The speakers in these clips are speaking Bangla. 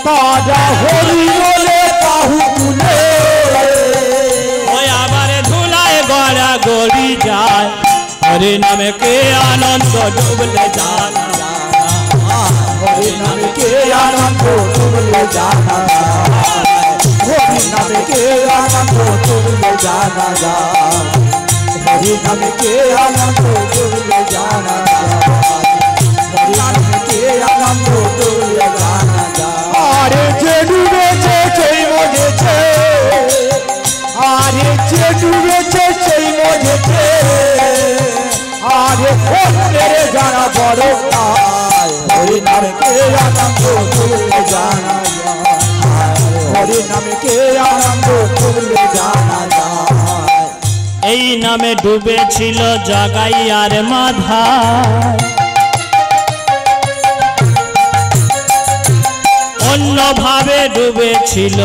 তাজা হরি বলে বাহু তুলে ওই আবার ধুলায় গড়া গড়ি যায় হরি নামে কে আনন্দ ডুবলে জানা হরি নামে কে আনন্দ ডুবলে জানা হরি নামে কে আনন্দ ডুবলে জানা হরি নামে কে আনন্দ ডুবলে জানা হরি নামে কে আনন্দ ডুবলে জানা আরে যে ডুবেছে সেই মজেছে আরে যে ডুবেছে সেই মজেছে আরে মেরে জানা বড় হরি নামে কে আনন্দ ডুবলে জানা হরি নামে কে আনন্দ ডুবলে জানা এই নামে ডুবেছিল জগাই আর মাধা অন্যভাবে ডুবেছিল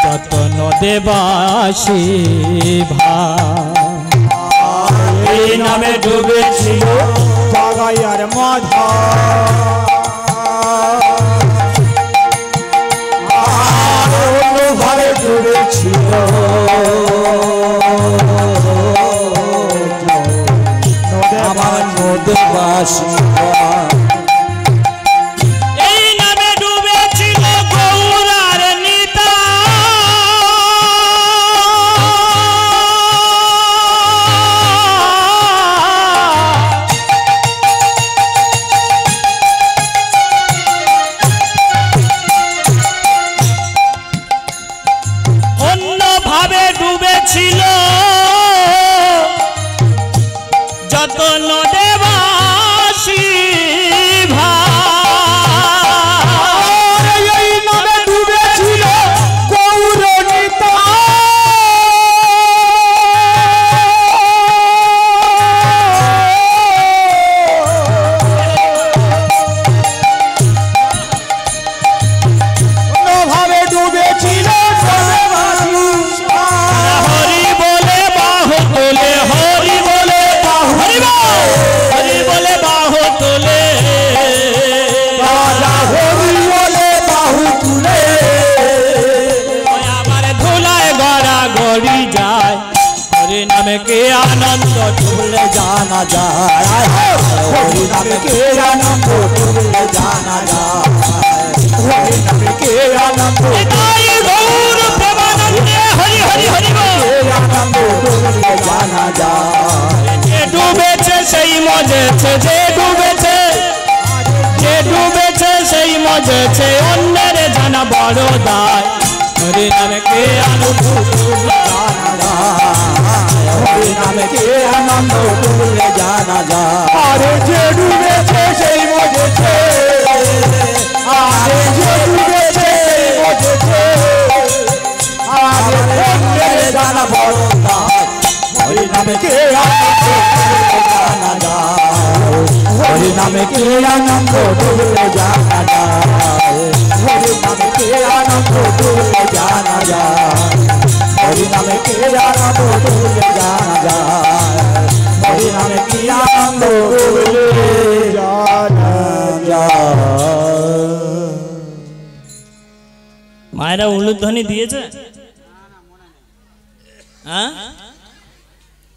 যতন দেবাসী ভাই এই নামে ডুবেছিল জগাই আর মাধা অন্যভাবে ডুবেছিল আমার নদীবাসী এই নামে ডুবেছিল গৌরার নিতা অন্যভাবে ডুবেছিল যতন দেবাসী ভাই এই নামে ডুবেছিল গৌরনীতা অন্যভাবে ডুবেছিল হরি বলে বাহু তোলে হরি বলে হরি বলে বাহু তোলে রাজা হরি বলে বাহু তুলে ওই আবার ধুলায় গড়া গড়ি যায় হরি নামে কে আনন্দ ডুবলে জানা যায় হরি নামে কে আনন্দ ডুবলে জানা যায় হরি নামে কে আনন্দ তাই গৌর প্রেমানন্দে হরি হরি হরি বল আনন্দ ডুবলে জানা যায় যে ডুবেছে সেই মজেছে যে ডুবেছে সেই মজেছে অন্যের জানা বড় দায় হরি নামে কে আনন্দ জানা যায় হরি নামে কে আনন্দ ডুবলে জানা যায় আরে যে ডুবেছে সেই মজেছে আরে যে ডুবেছে সেই মজেছে আরে অন্যের জানা বড় দায় হরি নামে কে আনন্দ ডুবলে জানা যায় হরি নামে কে আনন্দ ডুবলে জানা যায় হরি নামে কে আনন্দ ডুবলে জানা যায় হরি নামে কে আনন্দ ডুবলে জানা যায় হরি নামে কে আনন্দ ডুবলে জানা যায়। মায়েরা উলুধ্বনি দিয়েছে হ্যাঁ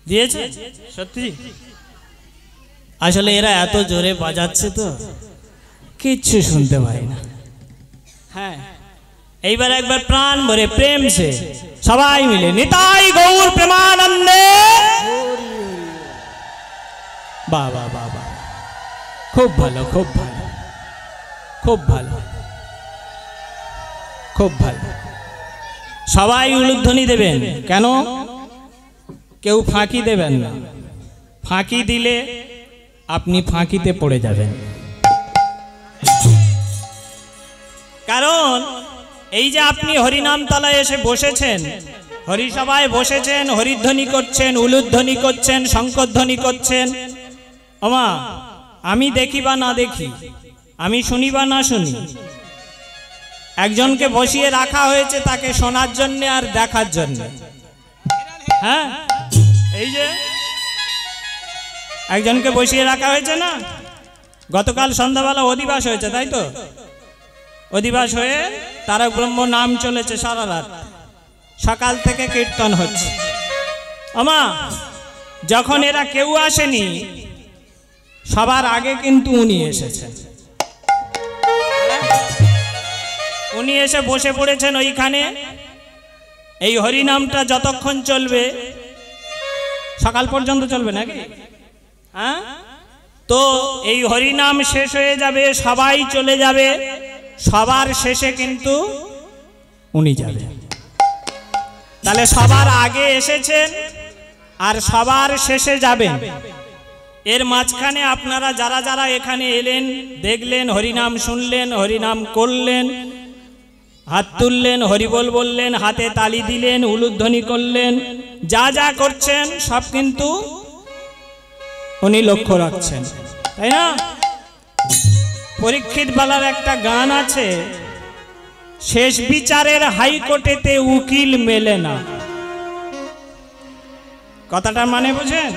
দিয়েছে সত্যি আসলে এরা এত জোরে বাজাচ্ছে তো কিচ্ছু শুনতে পাই না হ্যাঁ এইবার একবার প্রাণ ভরে প্রেম সে সবাই মিলে নিতাই গৌর প্রেমানন্দে বাহ বাহ বাহ বাহ খুব ভালো খুব ভালো খুব ভালো খুব ভালো সবাই উলুধ্বনি দেবেন কেন কেউ ফাঁকি দেবেন না ফাঁকি দিলে আপনি ফাঁকিতে পড়ে যাবেন কারণ এই যে আপনি হরিনাম তলায় এসে বসেছেন হরিসভায় বসেছেন হরিধ্বনি করছেন উলুধ্বনি করছেন শঙ্করধ্বনি করছেন ওমা আমি দেখি বা না দেখি আমি শুনি বা না শুনি একজনকে বসিয়ে রাখা হয়েছে তাকে শোনার জন্য আর দেখার জন্য হ্যাঁ এই যে একজনকে বসিয়ে রাখা হয়েছে না, গতকাল সন্ধ্যাবেলা অধিবাস হয়েছে, তাই তো? অধিবাস হয়ে তারক ব্রহ্ম নাম চলেছে সারা রাত, সকাল থেকে কীর্তন হচ্ছে। আমা যখন এরা কেউ আসেনি, সবার আগে কিন্তু উনি এসেছেন। উনি এসে বসে পড়েছেন ওইখানে। এই হরিনামটা যতক্ষণ চলবে, সকাল পর্যন্ত চলবে নাকি? হ্যাঁ, তো এই হরিনাম শেষ হয়ে যাবে, সবাই চলে যাবে, সবার শেষে কিন্তু উনি যাবে। তাহলে সবার আগে এসেছেন আর সবার শেষে যাবেন। এর মাঝখানে আপনারা যারা যারা এখানে এলেন, দেখলেন, হরিনাম শুনলেন, হরিনাম করলেন, হাত তুললেন, হরিবোল বললেন, হাতে তালি দিলেন, উলুধ্বনি করলেন, যা যা করছেন সব কিন্তু উনি লক্ষ্য রাখছেন, তাই না? পরীক্ষিত বালার একটা গান আছে, শেষ বিচারের হাইকোর্টেতে উকিল মেলে না। কথাটার মানে বুঝেন?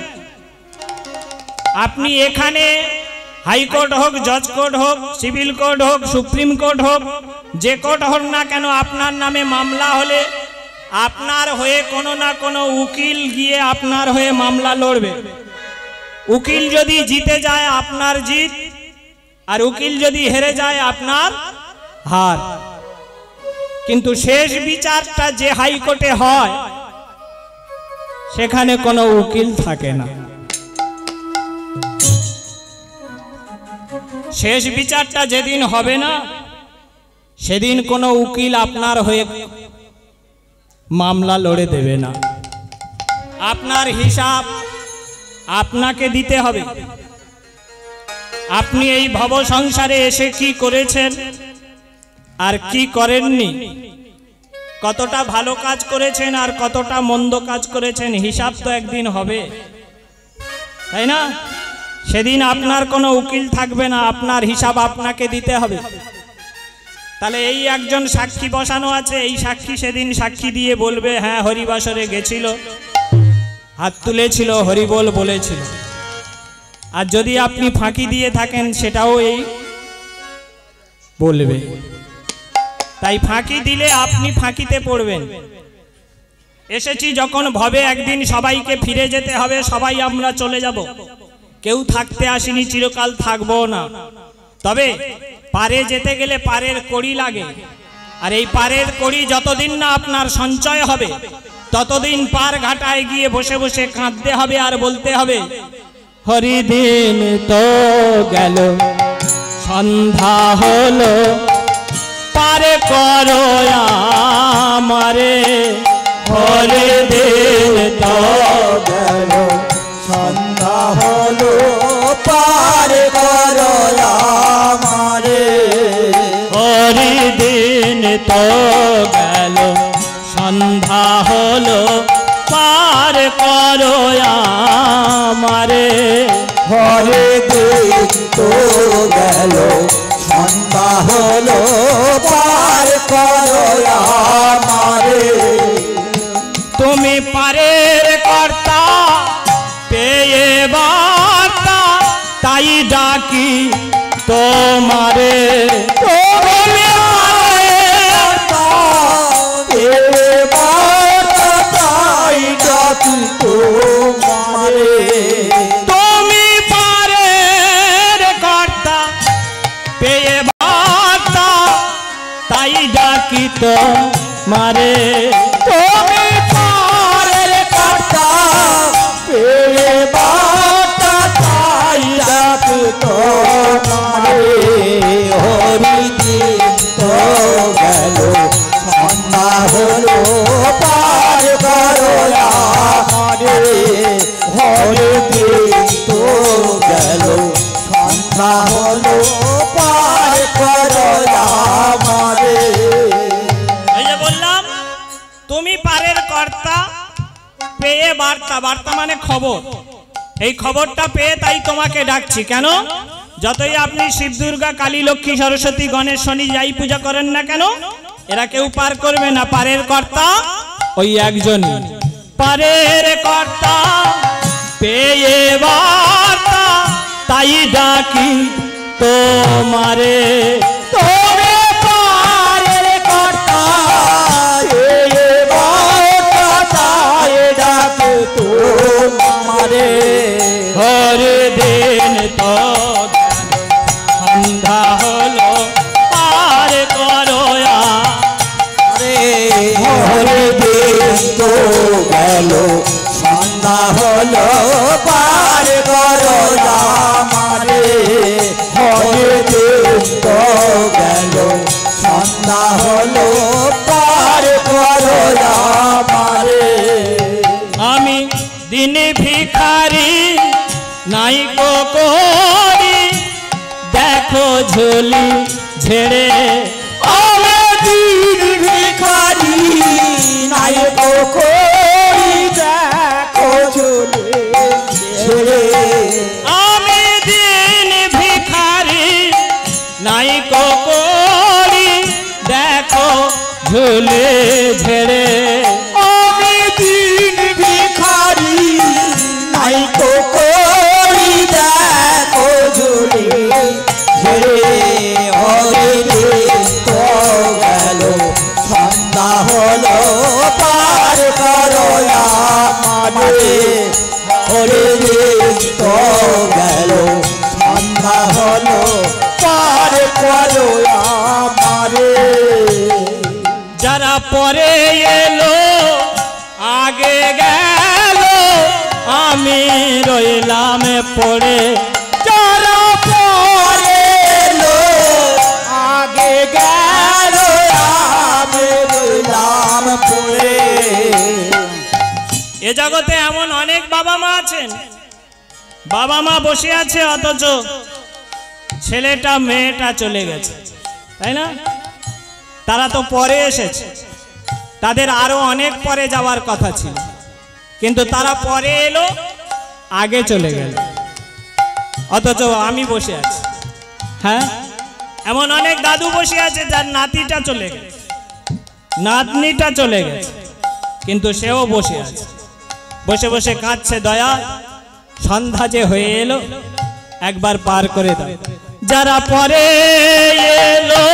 আপনি এখানে হাইকোর্ট হোক, জজ কোর্ট হোক, সিভিল কোর্ট হোক, সুপ্রিম কোর্ট হোক, যে কোর্ট হোক না কেন, আপনার নামে মামলা হলে আপনার হয়ে কোনো না কোনো উকিল গিয়ে আপনার হয়ে মামলা লড়বে। উকিল যদি জিতে যায় আপনার জিত, আর উকিল যদি হেরে যায় আপনার হার। কিন্তু শেষ বিচারটা যে হাইকোর্টে হয়, সেখানে কোনো উকিল থাকে না। শেষ বিচারটা যেদিন হবে না, সেদিন কোনো উকিল আপনার হয়ে মামলা লড়ে দেবে না। আপনার হিসাব আপনাকে দিতে হবে। আপনি এই ভব সংসারে এসে কি করেছেন আর কি করেননি, কতটা ভালো কাজ করেছেন আর কতটা মন্দ কাজ করেছেন, হিসাব তো একদিন হবে, তাই না? সেদিন আপনার কোনো উকিল থাকবে না, আপনার হিসাব আপনাকে দিতে হবে। তাহলে এই একজন সাক্ষী বসানো আছে, এই সাক্ষী সেদিন সাক্ষী দিয়ে বলবে, হ্যাঁ হরিবাসরে গেছিল, হাত তুলেছিল, হরিবোল বলেছিল। আর যদি আপনি ফাঁকি দিয়ে থাকেন, সেটাও এই বলবে। তাই ফাঁকি দিলে আপনি ফাঁকিতে পড়বেন। এসেছি যখন ভবে, একদিন সবাইকে ফিরে যেতে হবে, সবাই আমরা চলে যাব। কেউ থাকতে আসেনি, চিরকাল থাকবো না। তবে পারে যেতে গেলে পারের কড়ি লাগে, আর এই পারের কড়ি যতদিন না আপনার সঞ্চয় হবে, ততদিন পার ঘাটায় গিয়ে বসে বসে কাঁদতে হবে আর বলতে হবে, হরিদিন তো গেল, সন্ধ্যা হলো, পারে করো আমারে। হরিদিন তো গেল, সন্ধ্যা হলো, পারে করো আমারে। হরিদিন তো গেল, সন্ধ্যা হলো, পার করো আমারে। হরিদিন তো গেল, সন্ধ্যা হলো, পার করো আমারে। তুমি পারের কর্তা, পেয়ে বার্তা, তাই ডাকি তোমারে। তুমি পারের তাই ডাকি তোমারে। তুমি পারের কর্তা, পেয়ে বার্তা, তাই ডাকি তোমারে। তুমি পারের কর্তা, পেয়ে বার্তা, তাই ডাকি তোমারে। হরিদিন তো গেল, সন্ধ্যা হলো, পার করো আমারে। হরিদিন তো গেল, সন্ধ্যা হলো, পার করো আমারে। এই যে বললাম, তুমি পারের কর্তা, পেয়ে বার্তা, বার্তা মানে খবর। এই খবরটা পেয়ে তাই তোমাকে ডাকছি। কেন? যতই আপনি শিব, দুর্গা, কালী, লক্ষ্মী, সরস্বতী, গণেশ, শনি যাই পূজা করেন না কেন, এরা কেউ পার করবে না। পারের কর্তা ওই একজনই। পারের কর্তা, পেয়ে বার্তা, তাই ডাকি তোমারে তোরে পারের কর্তা এ বাতায় ডাকে তোমারে হরে দিন তো সন্ধ্যা হলো পার করো রে হরে দিন তো গেল সন্ধ্যা হলো পার করো আমারে হরে দিন তো গেল সন্ধ্যা হলো পার করো আমারে আমি দিনে ভিখারি নাই করি দেখো ঝুলি ঝেড়ে দিন ভিখারি নাই করি দেখো ঝুলি ঝেড়ে আমি দিন ভিখারি নাই করি দেখো ঝুলি ঝেড়ে আমি দিন ভিখারি নাই করি দেখো ঝুলি ঝেড়ে হরে দিন তো গেল সন্ধ্যা হলো পার করো আমারে হরে দিন তো গেল সন্ধ্যা হলো পার করো আমারে যারা পরে এলো আগে গেল আমি রইলাম পড়ে যারা পরে এলো আগে গেল আমি রইলাম পড়ে এ জগতে এমন অনেক বাবা মা আছেন, বাবা মা বসে আছে অথচ ছেলেটা মেয়েটা চলে গেছে, তাই না? তারা তো পরে এসেছে, তাদের আরো অনেক পরে যাওয়ার কথা ছিল, কিন্তু তারা পরে এলো আগে চলে গেল, অথচ আমি বসে আছি। হ্যাঁ, এমন অনেক দাদু বসে আছে যার নাতিটা চলে গেছে, নাতনিটা চলে গেছে, কিন্তু সেও বসে আছে, বসে বসে কাঁদছে, দয়া সন্ধ্যা যে হয়ে এলো একবার পার করে দাও। যারা পরে এলো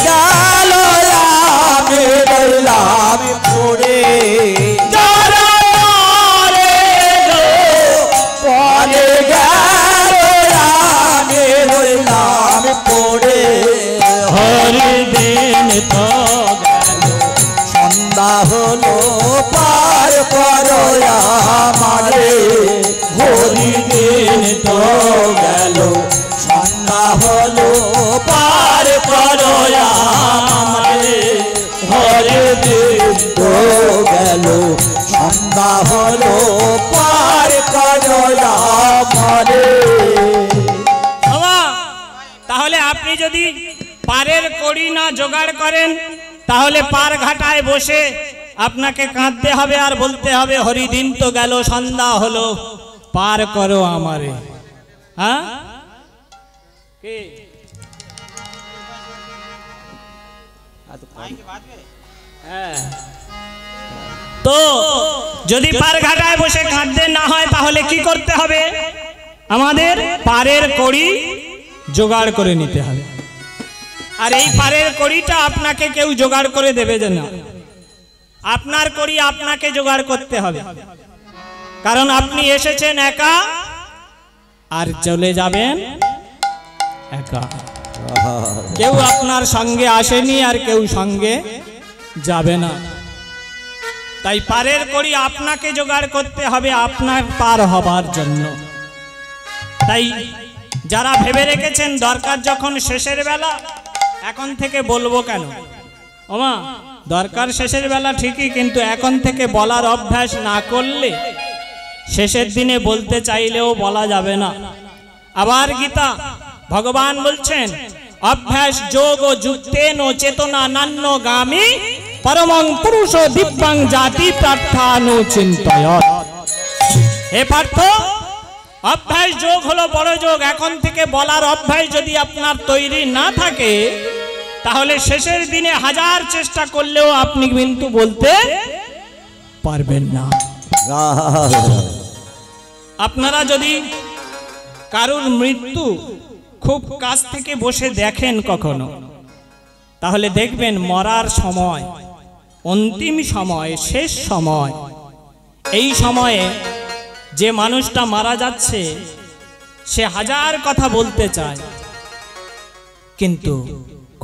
গেল আমি রইলাম পড়ে যারা পরে এলো পরে গেল আমি রইলাম পড়ে হরি দিন তো গেল সন্ধ্যা হলো পার করো আমারে হরি দিন তো গেল সন্ধ্যা হলো পার করো আমারে হরি দিন তো গেল সন্ধ্যা হলো পার করো আমারে বাবা, তাহলে আপনি যদি পারের কড়ি না জোগাড় করেন তাহলে পার ঘাটায় বসে আপনাকে কাঁদতে হবে আর বলতে হবে হরি দিন তো গেল সন্ধ্যা হলো পার করো আমারে। হ্যাঁ, তো যদি পার ঘাটায় বসে কাঁদতে না হয় তাহলে কি করতে হবে? আমাদের পারের কড়ি জোগাড় করে নিতে হবে, আর এই পারের কড়িটা আপনাকে কেউ জোগাড় করে দেবে যে না, আপনার কড়ি আপনাকে জোগাড় করতে হবে, কারণ আপনি এসেছেন একা আর চলে যাবেন একা, কেউ আপনার সঙ্গে আসেনি আর কেউ সঙ্গে যাবে না। তাই পারের কড়ি আপনাকে জোগাড় করতে হবে আপনার পার হবার জন্য। তাই যারা ভেবে রেখেছেন দরকার যখন শেষের বেলা, এখন থেকে বলবো কেন ওমা, দরকার শেষের বেলা ঠিকই, কিন্তু এখন থেকে বলার অভ্যাস না করলে শেষের দিনে বলতে চাইলেও বলা যাবে না। আবার গীতা ভগবান বলছেন অভ্যাস যোগ যুক্তেন চেতনা নান্য গামী পরমং পুরুষ দিব্যাং জাতি প্রার্থানু চিন্তয়ৎ। হে পার্থ, অভ্যাস যোগ হলো বড় যোগ। এখন থেকে বলার অভ্যাস যদি আপনার তৈরি না থাকে তাহলে শেষের দিনে হাজার চেষ্টা করলেও আপনি কিন্তু বলতে পারবেন না। আপনারা যদি কারুর মৃত্যু খুব কাছ থেকে বসে দেখেন কখনো, তাহলে দেখবেন মরার সময়, অন্তিম সময়, শেষ সময়, এই সময়ে যে মানুষটা মারা যাচ্ছে সে হাজার কথা বলতে চায়, কিন্তু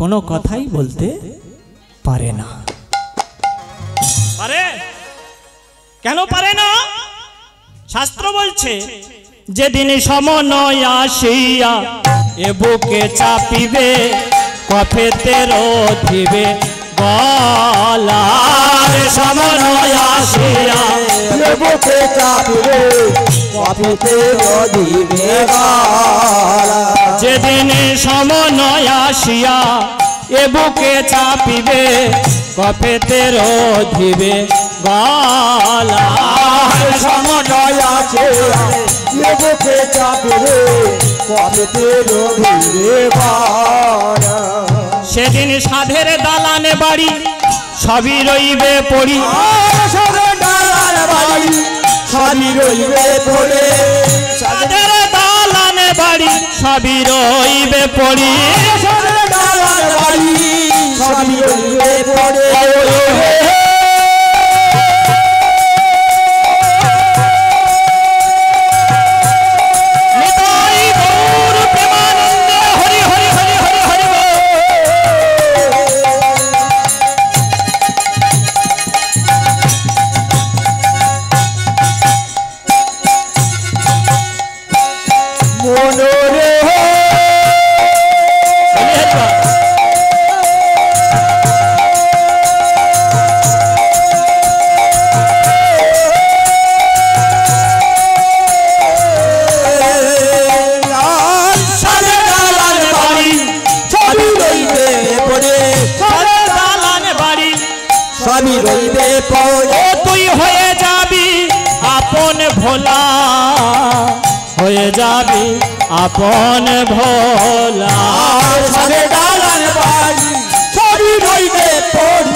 কোনো কথাই বলতে পারে না। পারে? কেন পারে না? শাস্ত্র বলছে, যেদিন সময় আসিয়া এ বুকে চাপিবে, কফেতে রধিবে গলার। সময় আসিয়া এ বুকে চাপিবে, কফেতে রধিবে গলা। যেদিন সময় আসিয়া এ বুকে চাপিবে, কফেতে রধিবে গলা। সময় আছে এ বুকে চাপিবে, কফেতে রধিবে গলা। সেদিন সাধের দালানে বাড়ি সবই রইবে পড়ি, সাধের দালান বাড়ি সবই রইবে পড়ে। সাধের দালানে বাড়ি সবই রইবে পড়ি, সাধের দালান বাড়ি সবই রইবে পড়ে। তুই হয়ে যাবি আপন ভোলা, হয়ে যাবি আপন ভোলা। সাধে দালান বাড়ি সবই রইবে পড়ি,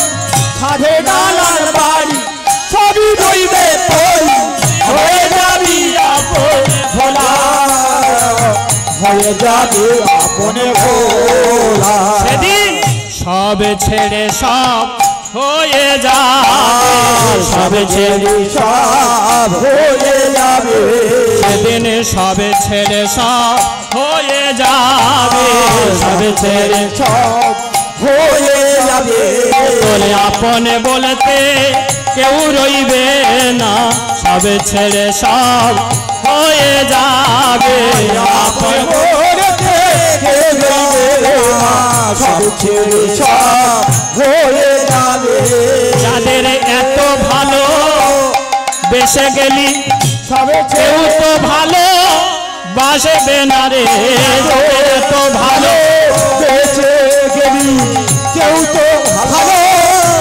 সাধে দালান বাড়ি সবই রইবে পড়ি। হয়ে যাবি আপন ভোলা, হয়ে যাবি আপন ভোলা। সেদিন সব ছেড়ে সব হয়ে যাবে, সব ছেড়ে সব হয়ে যাবে। সেদিন সব ছেড়ে সব হয়ে যাবে, সব ছেড়ে সব হয়ে যাবে। তোরে আপন বলতে কেউ রইবে না, সব ছেড়ে সব হয়ে যাবে। আপন বলতে কেউ রইবে না, সব ছেড়ে সব হয়ে যাবে। যাদের এত ভালো বেসে গেলি, সবে কেউ তো ভালো বাসবে না রে। এত ভালো বেঁচে গেলি, কেউ তো ভালো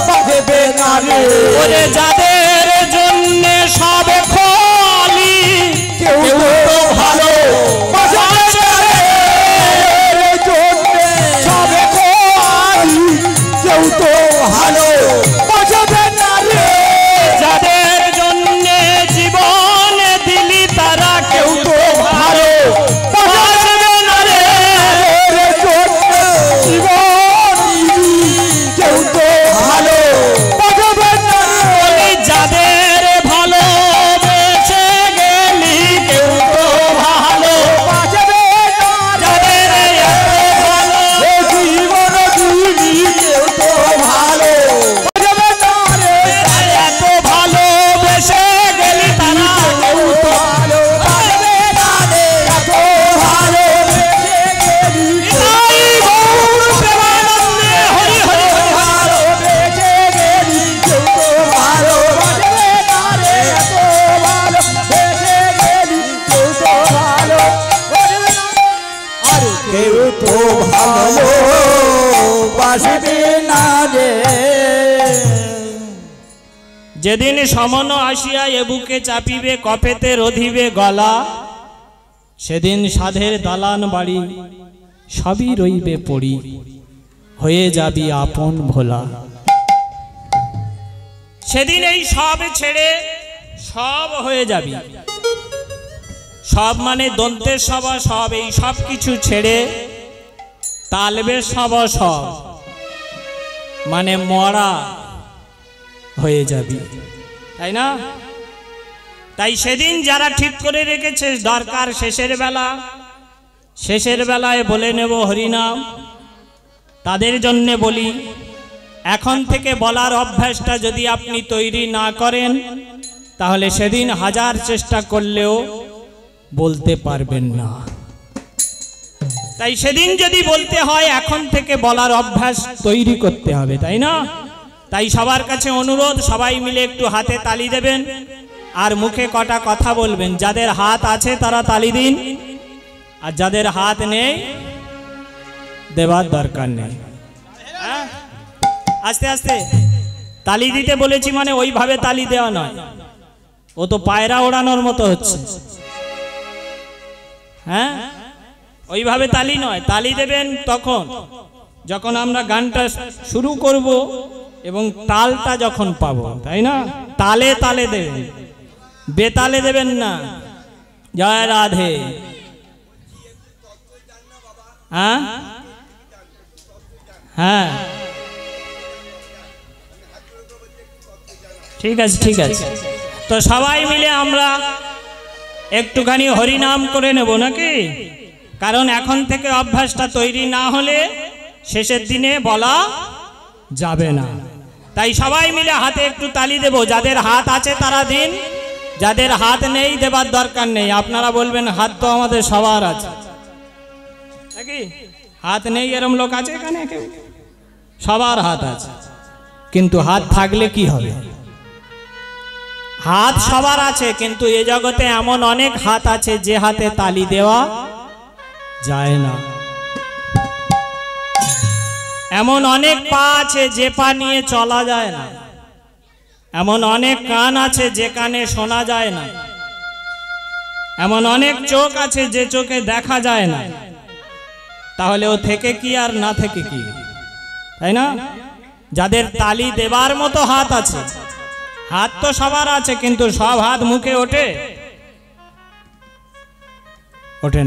বাঁধবে না রে। ওরে যাদের জন্য সব খলি, কেউ তো ভালো বাঁচবে না রে। জন্যে সবে খোয়ালি, কেউ তো ভালো বাঁচবে না রে। যাদের জন্য জীবন দিলি তারা কেউ তো ভালো বাসবে না রে। জন্যে জীবন দিলি, কেউ তো ভালো বাঁচবে না রে। ওই যাদের ভালো বেঁচে গেলি, কেউ তো ভালো বাঁচবে না রে। যাদের এত ভালো, এ জীবন দিলি, কেউ তো ভালো বাঁচবে না রে। এত ভালো বেসে গেলি তারা কেউ তো ভালো বাঁচবে না রে। এত ভালো বেঁচে গেলি, তাই গৌর প্রেমানন্দে হরি হরি হরি। ভালো বেঁচে গেলি, কেউ তো ভালো বাঁচবে না রে। এত ভালো বেঁচে গেলি, কেউ তো ভালো বাঁচবে না। আরে কেউ তো ভালো বাঁচবে না রে। যেদিন সমন আসিয়া এ বুকে চাপিবে, কফেতে রধিবে গলা, সেদিন সাধের দালান বাড়ি সবই রইবে পড়ি, হয়ে যাবি আপন ভোলা। সেদিন এই সব ছেড়ে সব হয়ে যাবি, সব মানে দন্তের সব সব, এই সব কিছু ছেড়ে তালবে সব সব মানে মরা হয়ে যাবি, তাই না? তাই সেদিন যারা ঠিক করে রেখেছে দরকার শেষের বেলায় বলে নেব হরিনাম, তাদের জন্যে বলি, এখন থেকে বলার অভ্যাসটা যদি আপনি তৈরি না করেন তাহলে সেদিন হাজার চেষ্টা করলেও বলতে পারবেন না। তাই সেদিন যদি বলতে হয় এখন থেকে বলার অভ্যাস তৈরি করতে হবে, তাই না? তাই সবার কাছে অনুরোধ, সবাই মিলে একটু হাতে তালি দেবেন আর মুখে কটা কথা বলবেন। যাদের হাত আছে তারা তালি দিন, আর যাদের হাত নেই দেবার দরকার নেই। আস্তে আস্তে তালি দিতে বলেছি, মানে ওইভাবে তালি দেওয়া নয়, ও তো পায়রা ওড়ানোর মতো হচ্ছে। হ্যাঁ, ওইভাবে তালি নয়, তালি দেবেন তখন যখন আমরা গানটা শুরু করব এবং তালটা যখন পাবো, তাই না? তালে তালে দেবেন, বেতালে দেবেন না। জয় রাধে। হ্যাঁ হ্যাঁ, ঠিক আছে ঠিক আছে। তো সবাই মিলে আমরা একটুখানি হরিনাম করে নেব নাকি? কারণ এখন থেকে অভ্যাসটা তৈরি না হলে শেষের দিনে বলা যাবে না। তাই সবাই মিলে হাতে একটু তালি দেব। যাদের হাত আছে তারা দিন, যাদের হাত নেই দেবার দরকার নেই। আপনারা বলবেন হাত তো আমাদের সবার আছে নাকি? হাত নেই এরম লোক আছে এখানে? কেউ? সবার হাত আছে, কিন্তু হাত থাকলে কি হবে? হাত সবার আছে, কিন্তু এ জগতে এমন অনেক হাত আছে যে হাতে তালি দেওয়া যায় না। এমন অনেক পা আছে যে পা নিয়ে চলা যায় না। এমন অনেক কান আছে যে কানে শোনা যায় না। এমন অনেক চোখ আছে যে চোখে দেখা যায় না। তাহলে ও থেকে কি আর না থেকে কি, তাই না? যাদের তালি দেবার মতো হাত আছে, হাত তো সবার আছে, কিন্তু সব হাত মুখে ওঠে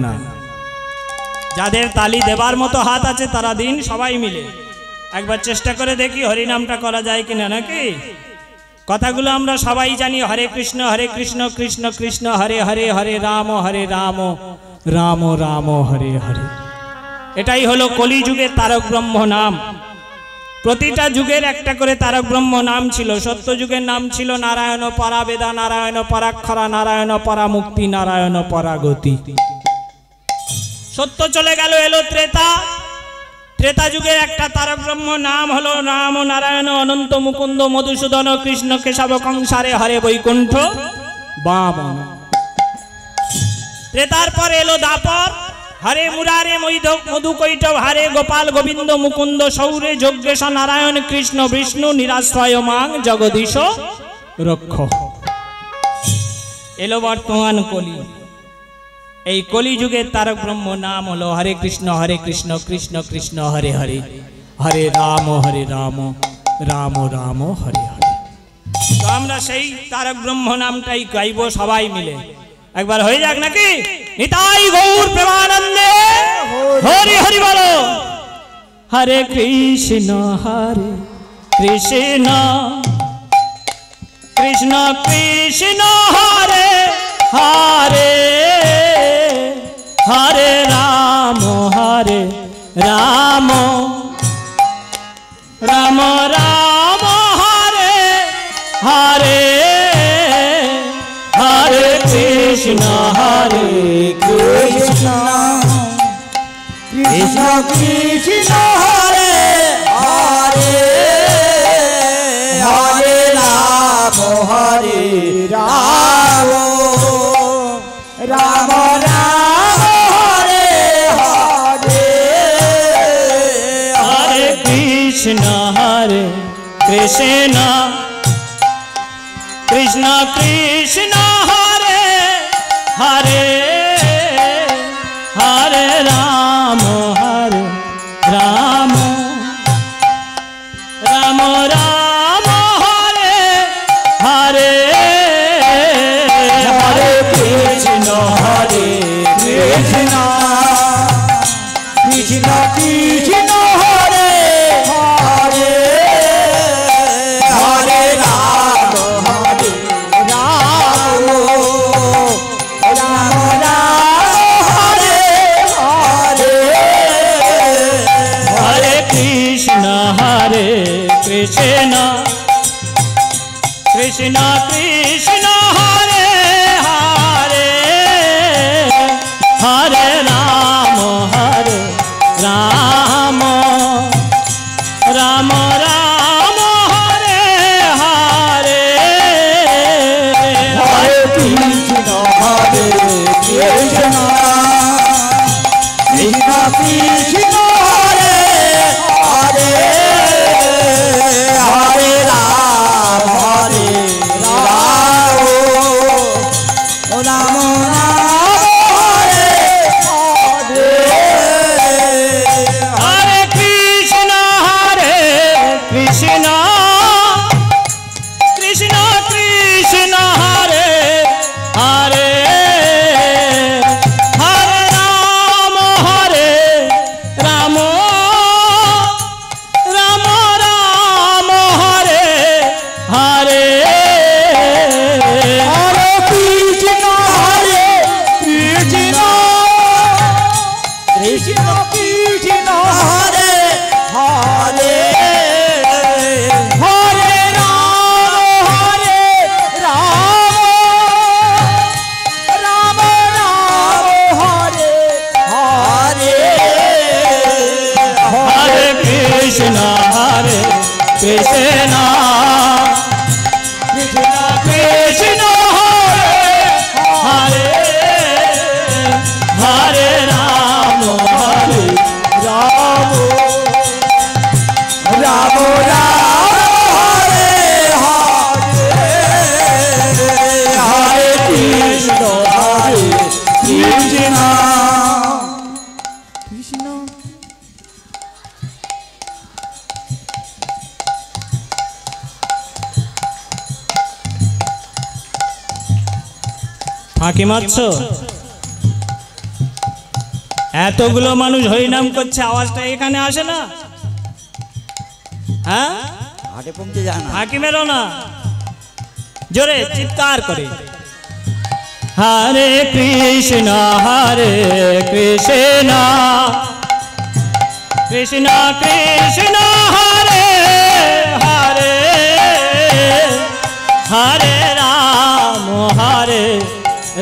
না। যাদের তালি দেবার মতো হাত আছে তারা দিন সবাই মিলে। একবার চেষ্টা করে দেখি হরিনামটা করা যায় কিনা, নাকি? কথাগুলো আমরা সবাই জানি। হরে কৃষ্ণ কৃষ্ণ কৃষ্ণ হরে হরে, হরে রাম রাম রাম হরে হরে। এটাই হলো কলিযুগের তারক ব্রহ্ম নাম। প্রতিটা যুগের একটা করে তারক ব্রহ্ম নাম ছিল। সত্য যুগের নাম ছিল নারায়ণ পরা বেদা, নারায়ণ পরাক্ষরা, নারায়ণ পরা মুক্তি, নারায়ণ পরাগতি। সত্য চলে গেল, এলো ত্রেতা। ত্রেতা যুগের একটা তারক ব্রহ্ম নাম হলো রাম নারায়ণ অনন্ত মুকুন্দ মধুসূদন কৃষ্ণ কেশব কংসারে হরে বৈকুণ্ঠ বামন। ত্রেতার পর এলো দ্বাপর। হরে মুরারে মধু কৈটব, হরে গোপাল গোবিন্দ মুকুন্দ সৌরে যজ্ঞেশ নারায়ণ কৃষ্ণ বিষ্ণু নিরাশ্রয় মাং জগদীশ রক্ষ। এলো বর্তমান কলি। এই কলি যুগের তারক ব্রহ্ম নাম হলো হরে কৃষ্ণ কৃষ্ণ কৃষ্ণ হরে হরে, হরে রাম রাম রাম হরে হরে। তো আমরা সেই তারক ব্রহ্ম নামটাই গাইব সবাই মিলে। একবার হয়ে যাক নাকি? নিতাই গৌর প্রেমানন্দে হরি হরি বলো। হরে কৃষ্ণ কৃষ্ণ কৃষ্ণ কৃষ্ণ হরে হরে, হরে রাম রাম রাম রাম হরে হরে, হরে কৃষ্ণ কৃষ্ণ কৃষ্ণ কৃষ্ণ হরে হরে, হরে রাম রাম রাম হরে হরে, হরে কৃষ্ণ কৃষ্ণ কৃষ্ণ কৃষ্ণ হরে হরে, হরে রাম রাম রাম রাম হরে হরে, হরে কৃষ্ণ কৃষ্ণ কৃষ্ণ কৃষ্ণ হরে হরে হরে রাম হরে রাম রাম রাম হরে হরে হরে কৃষ্ণ কৃষ্ণ কৃষ্ণ কৃষ্ণ হরে হরে হরে রাম রাম রাম রাম হরে হরে হরে কৃষ্ণ কৃষ্ণ কৃষ্ণ হরে হরে হরে রাম রাম রাম হরে হরে হরে কৃষ্ণ কৃষ্ণ কৃষ্ণ কৃষ্ণ হরে হরে হরে রাম রাম রাম রাম হরে হরে হরে কৃষ্ণ কৃষ্ণ কৃষ্ণ কৃষ্ণ হরে হরে হরে রাম রাম রাম হরে হরে হরে কৃষ্ণ কৃষ্ণ কৃষ্ণ কৃষ্ণ হরে হরে হরে রাম রাম রাম রাম হরে হরে হরে কৃষ্ণ কৃষ্ণ কৃষ্ণ ফাঁকি মারছ? এতগুলো মানুষ হরিনাম করছে, আওয়াজটা এখানে আসে না? হ্যাঁ, হাটে পৌঁছে যায় না। ফাঁকি মেরো না, জোরে চিৎকার করে হরে কৃষ্ণ কৃষ্ণ কৃষ্ণ কৃষ্ণ হরে হরে হরে রাম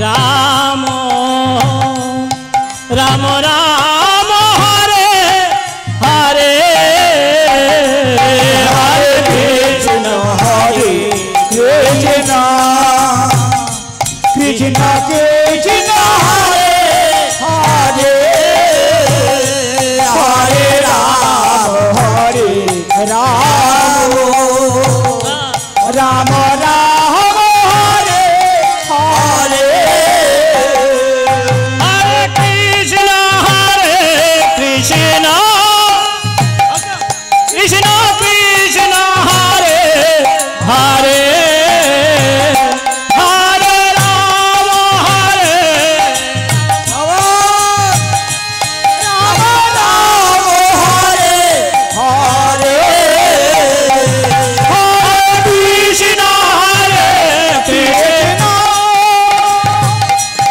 রাম রাম রাম হরে হরে হরে কৃষ্ণ কৃষ্ণ কৃষ্ণ কৃষ্ণ হরে হরে হরে রাম রাম রাম রাম হরে হরে হরে কৃষ্ণ কৃষ্ণ কৃষ্ণ কৃষ্ণ হরে হরে হরে রাম রাম রাম হরে হরে কৃষ্ণ কৃষ্ণ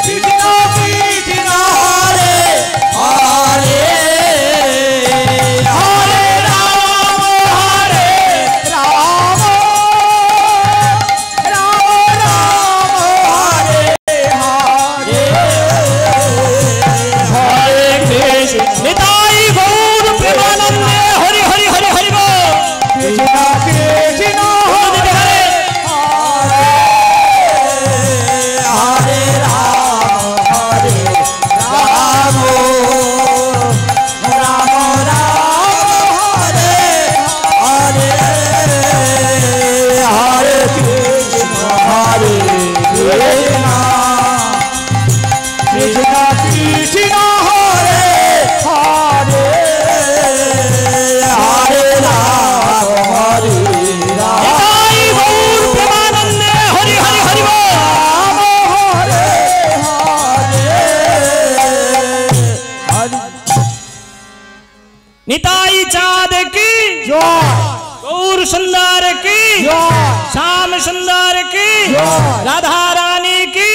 কৃষ্ণ কৃষ্ণ হরে হরে হরে রাম রাম রাম রাম হরে হরে হরে কৃষ্ণ নিতাই গৌর প্রেমানন্দে হরি হরি হরি হরি বল। কৃষ্ণ কৃষ্ণ হরে হরে হরে রাম রাম রাম হরে হরে হরে কৃষ্ণ কৃষ্ণ কৃষ্ণ হরে হরে হরে রাম নিতাই গৌর প্রেমানন্দে হরি হরি হরি বল। রাম হরে হরে নিতাই চাঁদ কি জয় गौर सुंदर की श्याम सुंदर की राधा रानी की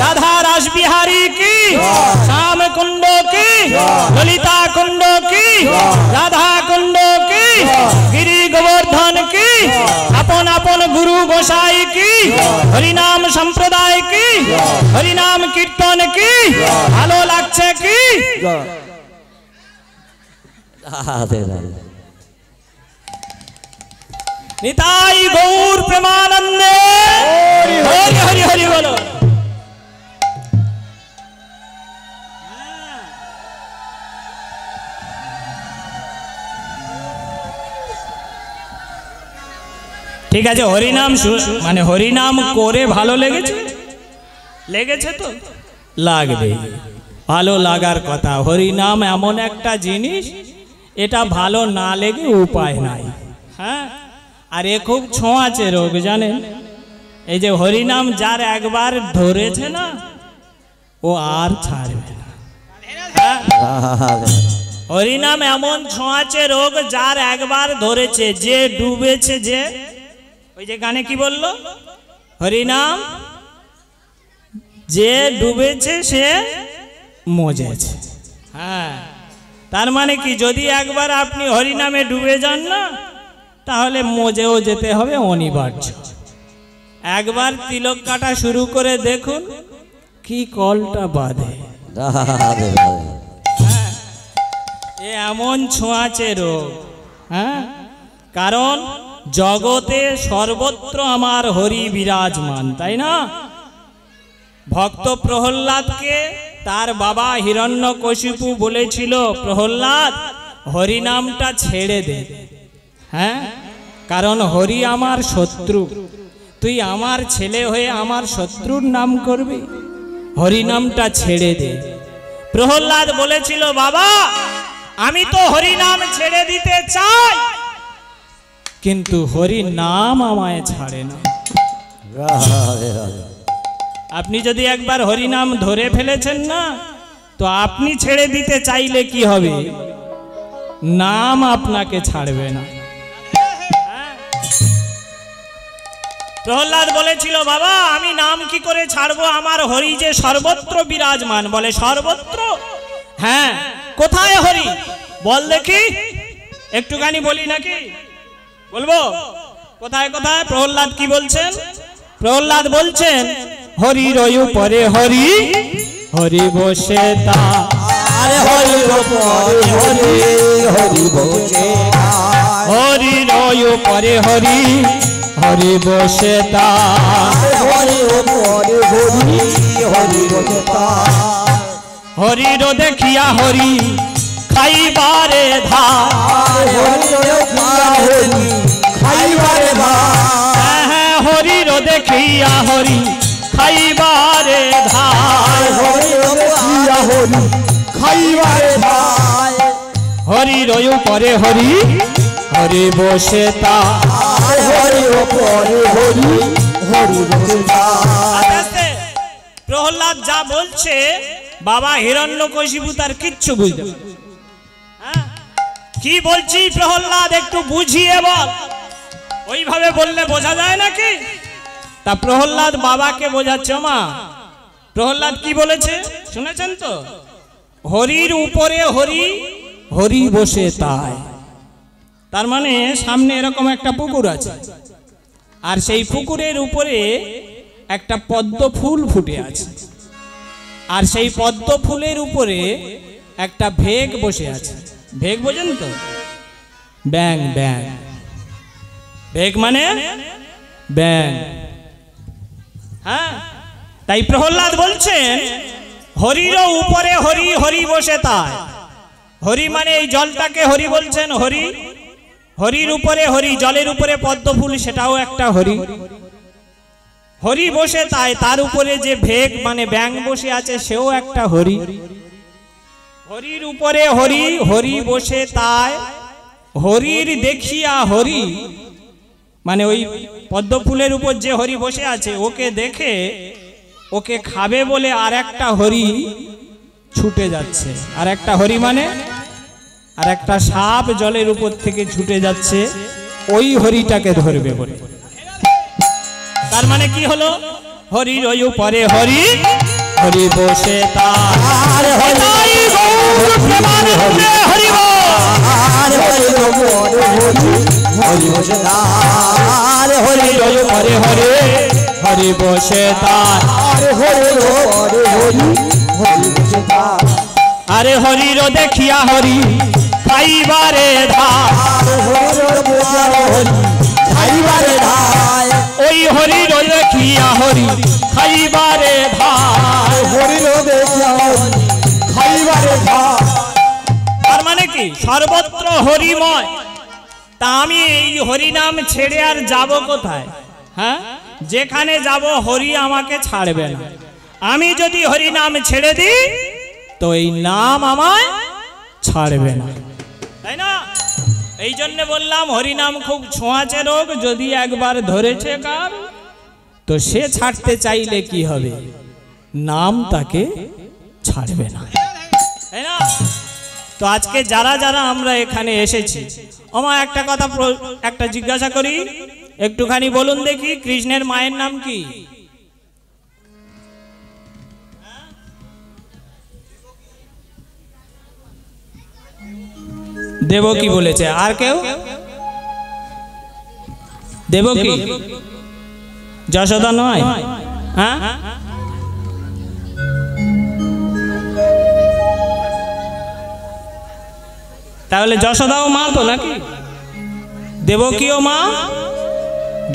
राधा रास बिहारी की श्याम कुंडो की ललिता कुंडो की राधा कुंडो की गिरी गोवर्धन की अपन अपन गुरु गोसाई की हरिनाम संप्रदाय की हरिनाम कीर्तन की भालो लागছে की निताई गौर प्रेमानंदे हरि हरि हरि बोलो। ঠিক আছে, হরিনাম মানে হরিনাম করে ভালো লেগেছে? লেগেছে তো লাগবে, ভালো লাগার কথা। হরিনাম এমন একটা জিনিস, এটা ভালো না লেগে উপায় নাই। হ্যাঁ, আর এ খুব ছোঁয়াচে রোগ জানেন। এই যে হরিনাম যার একবার ধরেছে না, ও আর ছাড়বে না। হরিনাম এমন ছোঁয়াচে রোগ, যার একবার ধরেছে, যে ডুবেছে, যে ওই যে গানে কি বললো, হরিনাম যে ডুবেছে সে মজেছে। হ্যাঁ, তার মানে কি, যদি একবার আপনি হরিনামে ডুবে যান না, তাহলে মজেও যেতে হবে অনিবার্য। একবার তিলক কাটা শুরু করে দেখুন কি কলটা বাঁধে। এ এমন ছোঁয়াচে রোগ। হ্যাঁ, কারণ জগতে সর্বত্র আমার হরি বিরাজমান, তাই না? ভক্ত প্রহ্লাদকে তার বাবা হিরণ্যকশিপু বলেছিল, প্রহ্লাদ হরিনামটা ছেড়ে দে। হ্যাঁ, কারণ হরি আমার শত্রু, তুই আমার ছেলে হয়ে আমার শত্রুর নাম করবি, হরিনামটা ছেড়ে দে। প্রহ্লাদ বলেছিল, বাবা আমি তো হরিনাম ছেড়ে দিতে চাই, কিন্তু হরি নাম আমায় ছাড়ে না। আপনি যদি একবার হরিনাম ধরে ফেলেছেন না, তো আপনি ছেড়ে দিতে চাইলে কি হবে, নাম আপনাকে ছাড়বে না। প্রহ্লাদ বলেছিল, বাবা আমি নাম কি করে ছাড়বো, আমার হরি যে সর্বত্র বিরাজমান। বলে সর্বত্র? হ্যাঁ, কোথায় হরি বল দেখি, একটুখানি বলি নাকি, বলবো কোথায় কোথায়? প্রহ্লাদ কি বলছেন? প্রহ্লাদ বলছেন, হরি রয়ু পরে হরি, হরি বসে তা, আরে হরি পরে হরি, হরি বসে হরি রয়ু পরে হরি, হরি বসে তা, হরি পরে হরি, হরি বসে তা, হরি রো দেখিয়া হরি খাইবারে ধার, হরি দেখিয়া হরি খাইবারে ধার, হ্যাঁ হরি রো দেখিয়া হরি খাইবারে ধার, হরি দেখিয়া হরি খাইবারে ধার, হরি রয়ু পরে হরি, হরি বসে তা, হরি পরে হরি, হরি বসে তা। প্রহ্লাদ যা বলছে, বাবা হিরণ্যকশিপু তার কিচ্ছু বুঝতে পারে। কি বলছি প্রহ্লাদ, একটু বুঝিয়ে বল। ওইভাবে বললে বোঝা যায় নাকি? তা প্রহ্লাদ বাবাকে বোঝাচ্ছে। মা, প্রহ্লাদ কি বলেছে শুনেছেন তো? হরির উপরে হরি, হরি বসে তাই। তার মানে সামনে এরকম একটা পুকুর আছে, আর সেই পুকুরের উপরে একটা পদ্ম ফুল ফুটে আছে, আর সেই পদ্ম ফুলের উপরে একটা ভেগ বসে আছে। ভেগ বোঝেন তো? ব্যাং, ব্যাং। ভেগ মানে ব্যাং। হ্যাঁ, তাই প্রহ্লাদ বলছেন, হরির উপরে হরি, হরি বসে তাই। হরি মানে এই জলটাকে হরি বলছেন, হরি। হরির উপরে হরি, জলের উপরে পদ্ম ফুল, সেটাও একটা হরি। হরি বসে তাই, তার উপরে যে ভেগ মানে ব্যাং বসে আছে, সেও একটা হরি। হরির উপরে হরি, হরি বসে তাই। হরির দেখিয়া হরি মানে ওই পদ্ম ফুলের উপর যে হরি বসে আছে, ওকে দেখে ওকে খাবে বলে আর একটা হরি ছুটে যাচ্ছে। আর একটা হরি মানে আর একটা সাপ জলের উপর থেকে ছুটে যাচ্ছে, ওই হরিটাকে ধরবে বলে। তার মানে কি হলো? হরির ওই উপরে হরি, হরি বসে তার হরি বসে তার হরি হরে হরে হরি বসে তার আরে হরির দেখিয়া হরি খাইবারে ধার, ওই হরির দেখিয়া হরি খাইবারে ধার, তার মানে কি সর্বত্র হরিময়। তা আমি এই হরিনাম ছেড়ে আর যাব কোথায়? হ্যাঁ, যেখানে যাব হরি আমাকে ছাড়বে না। আমি যদি হরিনাম ছেড়ে দিই তো এই নাম আমায় ছাড়বে না, তাই না? এই জন্য বললাম হরিনাম খুব ছোঁয়াচে রোগ, যদি একবার ধরেছে কার তো সে ছাড়তে চাইলে কি হবে? নাম তাকে ছাড়বে না, তাই না? তো আজকে যারা যারা আমরা এখানে এসেছি, আমার একটা কথা একটা জিজ্ঞাসা করি, একটুখানি বলুন দেখি, কৃষ্ণের মায়ের নাম কি? দেবকী বলেছে। আর কেউ? দেবকী, যশোদা নয়? হ্যাঁ, তাহলে যশোদাও মা তো নাকি? দেবকীও মা,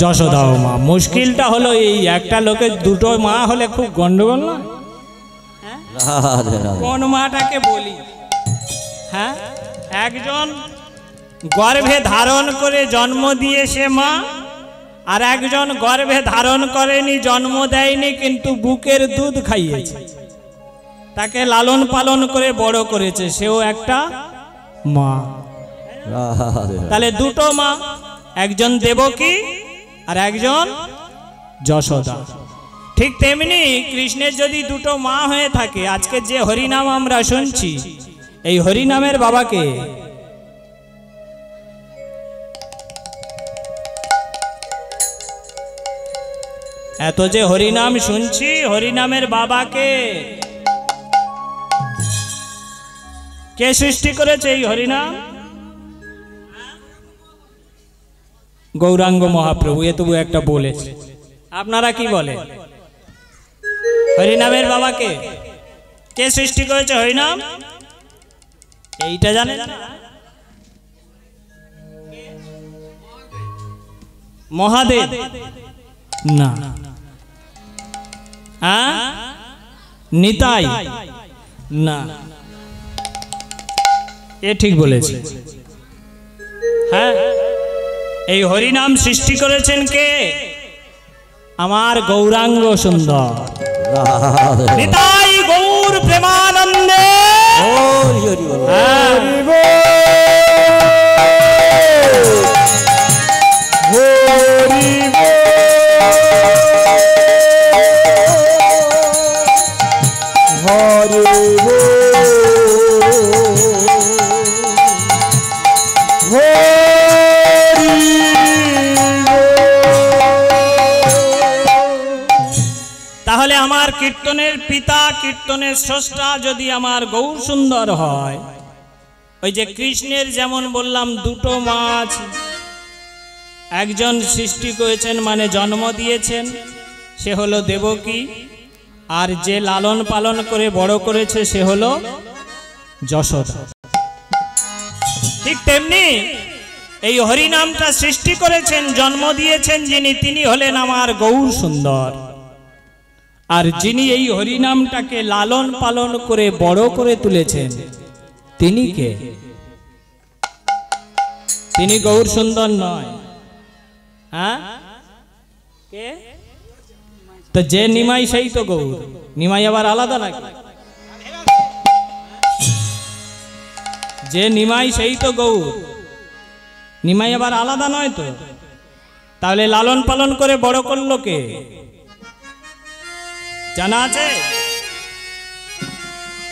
যশোদাও মা। মুশকিলটা হলো এই একটা লোকের দুটো মা হলে খুব গন্ডগোল না? কোন মাটাকে বলি? হ্যাঁ, একজন গর্ভে ধারণ করে জন্ম দিয়ে সে মা, আর একজন গর্ভে ধারণ করেনি, জন্ম দেয়নি, কিন্তু বুকের দুধ খাইয়েছে, তাকে লালন পালন করে বড় করেছে, সেও একটা মা। তাহলে দুটো মা, একজন দেবকী আর একজন যশোদা। ঠিক তেমনি কৃষ্ণের যদি দুটো মা হয়ে থাকে, আজকে যে হরিনাম আমরা শুনছি, এই হরিনামের বাবাকে এত যে হরিনাম শুনছি, হরিনামের বাবাকে কে সৃষ্টি করেছে এই হরিনাম? গৌরাঙ্গ মহাপ্রভু। এ তবু একটা বলেছে, আপনারা কি বলে? হরিনামের বাবাকে কে সৃষ্টি করেছে হরিনাম? এইটা জানেন না? মহাদেব না, নিতাই না, এ ঠিক বলেছে। হ্যাঁ, এই হরিনাম সৃষ্টি করেছেন কে? আমার গৌরাঙ্গ সুন্দর নিতাই গৌর প্রেমানন্দে। তাহলে আমার কীর্তনের পিতা, কীর্তনের স্রষ্টা যদি আমার গৌর সুন্দর হয়, ওই যে কৃষ্ণের যেমন বললাম দুটো মা আছে, একজন সৃষ্টি করেছেন মানে জন্ম দিয়েছেন, সে হলো দেবকী, আর যে লালন পালন করে বড় করেছে সে হলো যশোদা। ঠিক তেমনি এই হরিনামটা সৃষ্টি করেছেন, জন্ম দিয়েছেন যিনি, তিনি হলেন আমার গৌর সুন্দর। আর যিনি এই হরিনামটাকে লালন পালন করে বড় করে তুলেছেন তিনি কে? তিনি গৌর সুন্দর নয়? হ্যাঁ, কে? তো যে নিমাই সেই তো গৌর। নিমাই আবার আলাদা নাকি? যে নিমাই সেই তো গৌর, নিমাই আবার আলাদা নয় তো? তাহলে লালন পালন করে বড় করলো কে? জানা আছে?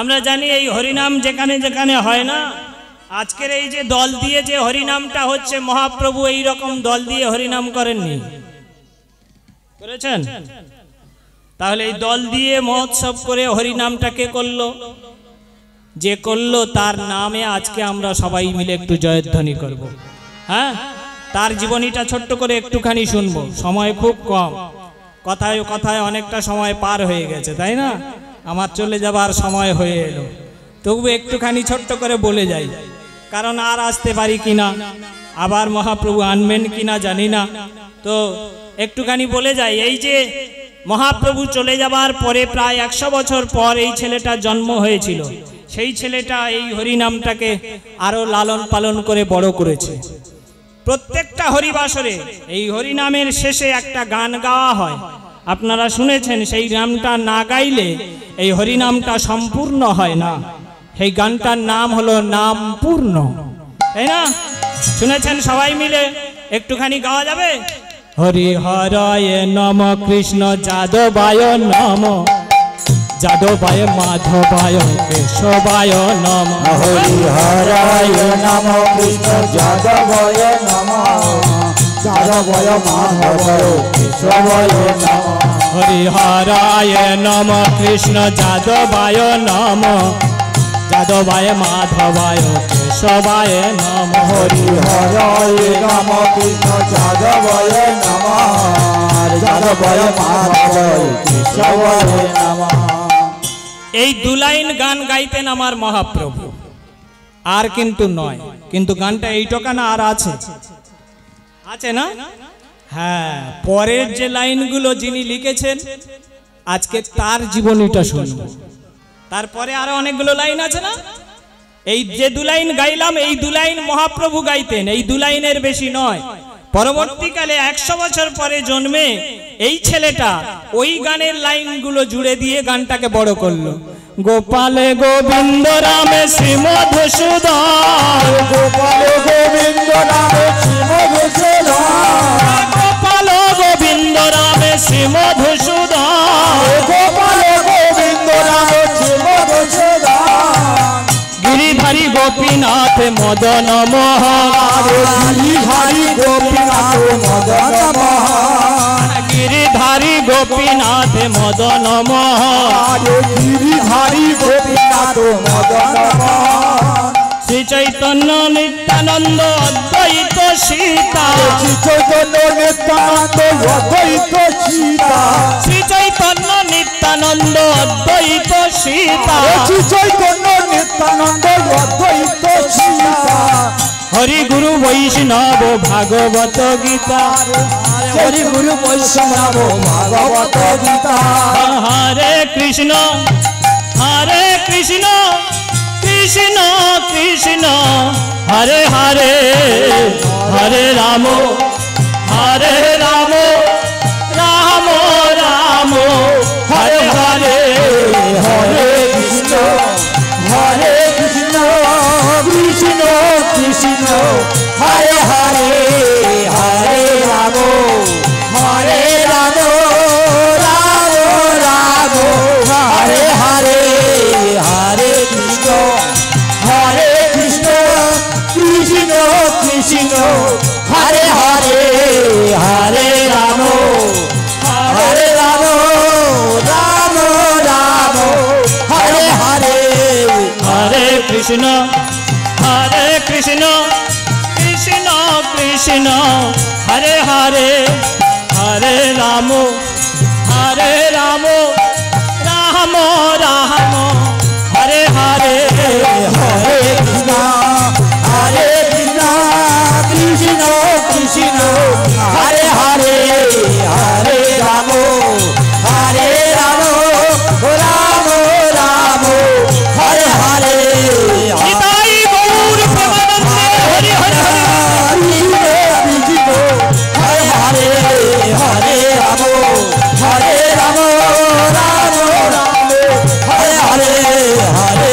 আমরা জানি এই হরিনাম যেখানে যেখানে হয় না, আজকের এই যে দল দিয়ে যে হরিনামটা হচ্ছে, মহাপ্রভু এই রকম দল দিয়ে হরিনাম করেননি, করেছেন? তাহলে এই দল দিয়ে মহোৎসব করে হরিনামটা কে করলো? যে করলো তার নামে আজকে আমরা সবাই মিলে একটু জয়ধ্বনি করব। হ্যাঁ, তার জীবনীটা ছোট্ট করে একটুখানি শুনবো, সময় খুব কম, কথায় কথায় অনেকটা সময় পার হয়ে গেছে, তাই না? আমার চলে যাবার সময় হয়ে এলো, তবু একটুখানি ছোট্ট করে বলে যাই, কারণ আর আসতে পারি কিনা, আবার মহাপ্রভু আনবেন কিনা জানি না, তো একটুখানি বলে যাই। এই যে মহাপ্রভু চলে যাবার পরে প্রায় 100 বছর পর এই ছেলেটার জন্ম হয়েছিল, সেই ছেলেটা এই হরিনামটাকে আরো লালন পালন করে বড় করেছে। প্রত্যেকটা হরিবাসরে এই হরিনামের শেষে একটা গান গাওয়া হয়, আপনারা শুনেছেন। সেই নামটা না গাইলে এই হরিনামটা সম্পূর্ণ হয় না। সেই গানটার নাম হলো নাম পূর্ণ, তাই না? শুনেছেন সবাই মিলে, একটুখানি গাওয়া যাবে? হরি হরায় নম, কৃষ্ণ যাদবায় নম, যাদবায় মাধবায় কেশবায় নম। হরি হরায় নম, কৃষ্ণ যাদবায় নম, যাদবায় মাধবায় কেশবায় নম। হরি হরায় নম, কৃষ্ণ যাদবায় নম, যাদবায় মাধবায় কেশবায় নম। হরি হরায় নম, কৃষ্ণ যাদবায় নম, যাদবায় মাধবায় কেশবায় নম। এই 2 লাইন গান গাইতেন আমার মহাপ্রভু, আর কিন্তু নয়। কিন্তু গানটা এইটুকা না, আর আছে, আছে না? হ্যাঁ, পরের যে লাইনগুলো যিনি লিখেছেন আজকে তার জীবনীটা শুনবো। তারপরে আরো অনেকগুলো লাইন আছে না? এই যে 2 লাইন গাইলাম, এই 2 লাইন মহাপ্রভু গাইতেন, এই 2 লাইনের বেশি নয়। পরবর্তীকালে 100 বছর পরে জন্মে এই ছেলেটা ওই গানের লাইনগুলো জুড়ে দিয়ে গানটাকে বড় করলো। গোপালে গোবিন্দ রামে শ্রী মধুসূদন, গোপালে গোবিন্দ রামে শ্রী মধুসূদন, গোপাল গোবিন্দ রামে শ্রী মধুসূদন, গোপালে গোবিন্দ রামে শ্রী মধুসূদন। গিরিধারী গোপীনাথ মদন মোহন, গিরিধারী গোপীনাথ মদন মোহন, গিরিধারী গোপীনাথ মদন মোহন, গিরিধারী গোপীনাথ মদন মোহন। শ্রী চৈতন্য নিত্যানন্দ অদ্বৈত সীতা, শ্রী চৈতন্য নিত্যানন্দ অদ্বৈত সীতা, শ্রী চৈতন্য নিত্যানন্দ অদ্বৈত সীতা, শ্রী চৈতন্য নিত্যানন্দ অদ্বৈত সীতা। হরি গুরু বৈষ্ণব ভাগবত গীতা, হরি গুরু বৈষ্ণব ভাগবত গীতা। হরে কৃষ্ণ কৃষ্ণ কৃষ্ণ হরে হরে, হরে রাম রাম রাম হরে হরে, হরে কৃষ্ণ কৃষ্ণ কৃষ্ণ কৃষ্ণ হরে হরে হরে রাম হরে রাম রাম রাম হরে হরে হরে কৃষ্ণ কৃষ্ণ কৃষ্ণ হরে হরে হরে রাম রাম রাম রাম হরে হরে হরে কৃষ্ণ কৃষ্ণ কৃষ্ণ হরে হরে হরে রাম রাম রাম রাম হরে হরে হরে কৃষ্ণ কৃষ্ণ কৃষ্ণ হরে হরে হরে রাম রাম রাম রাম হরে হরে নিতাই গৌর প্রেমানন্দে হরি হরি হরে হরে হরে রাম রাম রাম রাম হরে হরে হরে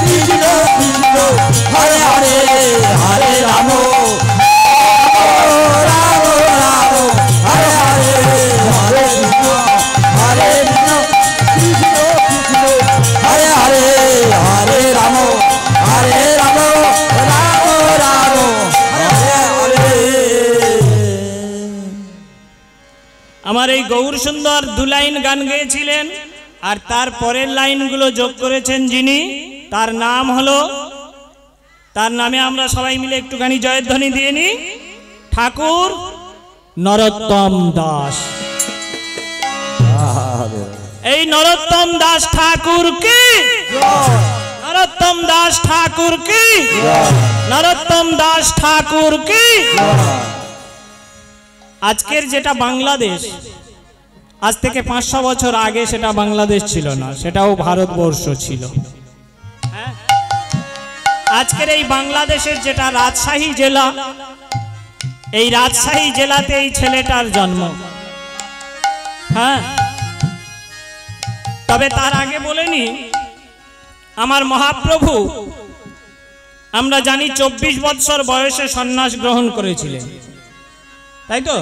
কৃষ্ণ কৃষ্ণ হরে হরে হরে রাম রাম রাম হরে হরে হরে কৃষ্ণ কৃষ্ণ হরে হরে হরে রাম রাম রাম হরে হরে। আমার এই গৌর সুন্দর দু লাইন গান গেয়েছিলেন আর তার পরের লাইনগুলো যোগ করেছেন যিনি, তার নাম হলো, তার নামে আমরা সবাই মিলে একটুখানি জয়ধ্বনি দিয়ে নি, ঠাকুর নরোত্তম দাস। এই নরোত্তম দাস ঠাকুর কি, নরোত্তম দাস ঠাকুর কি, নরোত্তম দাস ঠাকুর কি। আজকের যেটা বাংলাদেশ, আজ থেকে 500 বছর আগে সেটা বাংলাদেশ ছিল না, সেটাও ভারতবর্ষ ছিল। আজকের এই বাংলাদেশের যেটা রাজশাহী জেলা, এই রাজশাহী জেলাতে এই ছেলেটার জন্ম। হ্যাঁ, তবে তার আগে বলেনি, আমার মহাপ্রভু আমরা জানি 24 বৎসর বয়সে সন্ন্যাস গ্রহণ করেছিলেন, তাই তো?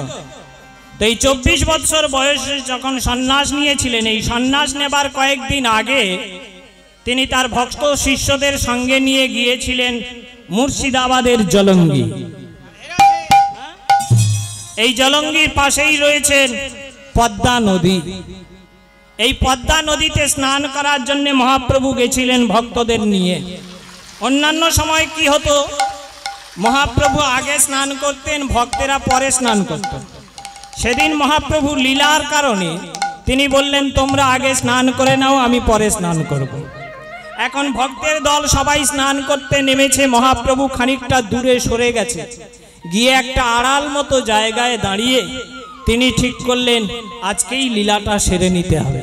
এই 24 বৎসর বয়সে যখন সন্ন্যাস নিয়েছিলেন, এই সন্ন্যাস নেবার কয়েকদিন আগে তিনি তার ভক্ত শিষ্যদের সঙ্গে নিয়ে গিয়েছিলেন মুর্শিদাবাদের জলঙ্গি। এই জলঙ্গির পাশেই রয়েছেন পদ্মা নদী। এই পদ্মা নদীতে স্নান করার জন্য মহাপ্রভু গেছিলেন ভক্তদের নিয়ে। অন্যান্য সময় কি হতো, মহাপ্রভু আগে স্নান করতেন, ভক্তেরা পরে স্নান করতেন। সেদিন মহাপ্রভু লীলার কারণে তিনি বললেন, তোমরা আগে স্নান করে নাও, আমি পরে স্নান করব। এখন ভক্তের দল সবাই স্নান করতে নেমেছে, মহাপ্রভু খানিকটা দূরে সরে গেছে, গিয়ে একটা আড়াল মতো জায়গায় দাঁড়িয়ে তিনি ঠিক করলেন আজকেই লীলাটা সেরে নিতে হবে।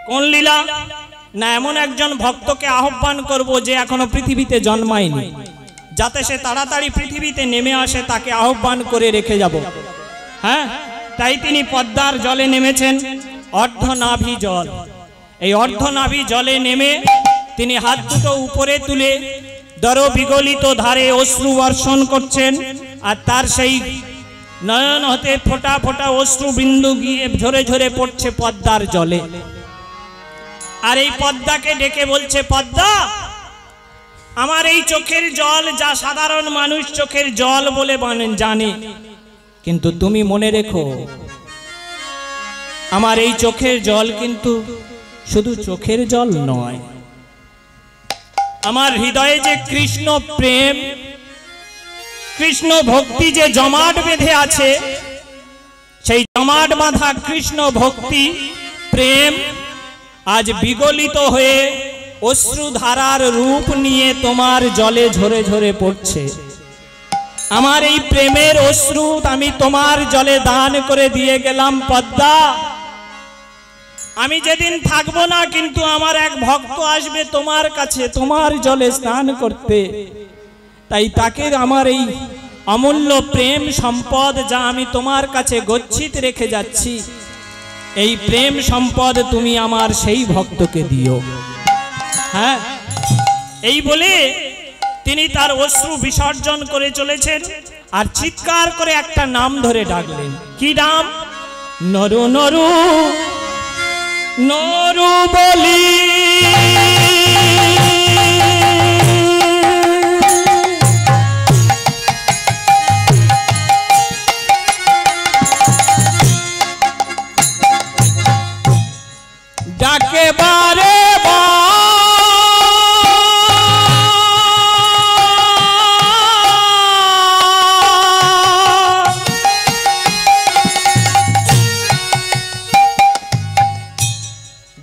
কোন লীলা? না, এমন একজন ভক্তকে আহ্বান করব যে এখনো পৃথিবীতে জন্মায়নি, যাতে সে তাড়াতাড়ি পৃথিবীতে নেমে আসে, তাকে আহ্বান করে রেখে যাব। হ্যাঁ, তাই তিনি পদ্মার জলে নেমেছেন, অর্ধনাভি জল। এই অর্ধনাভি জলে নেমে তিনি হাত দুটো উপরে তুলে দর বিগলিত ধারে অশ্রু বর্ষণ করছেন, আর তার সেই নয়ন হতে ফোঁটা ফোঁটা অশ্রু বিন্দু গিয়ে ঝরে ঝরে পড়ছে পদ্মার জলে। আর এই পদ্মাকে ডেকে বলছে, পদ্মা, আমার এই চোখের জল যা সাধারণ মানুষ চোখের জল বলে জানে, কিন্তু তুমি মনে রেখো, আমার এই চোখের জল কিন্তু শুধু চোখের জল নয়, আমার হৃদয়ে যে কৃষ্ণ প্রেম, কৃষ্ণ ভক্তি যে জমাট বেঁধে আছে, সেই জমাট বাঁধা কৃষ্ণ ভক্তি প্রেম আজ বিগলিত হয়ে অশ্রুধারার রূপ নিয়ে তোমার জলে ঝরে ঝরে পড়ছে। আমার এই প্রেমের অশ্রু আমি তোমার জলে দান করে দিয়ে গেলাম পদ্মা। আমি যেদিন থাকবো না, কিন্তু আমার এক ভক্ত আসবে তোমার কাছে তোমার জলে স্নান করতে, তাই তাকে আমার এই অমূল্য প্রেম সম্পদ যা আমি তোমার কাছে গচ্ছিত রেখে যাচ্ছি, এই প্রেম সম্পদ তুমি আমার সেই ভক্তকে দিও। হ্যাঁ, এই বলে তিনি তার অশ্রু বিসর্জন করে চলেছেন আর চিৎকার করে একটা নাম ধরে ডাকলেন। কি নাম? নরু নরু নরু বলি। ডাকে বারে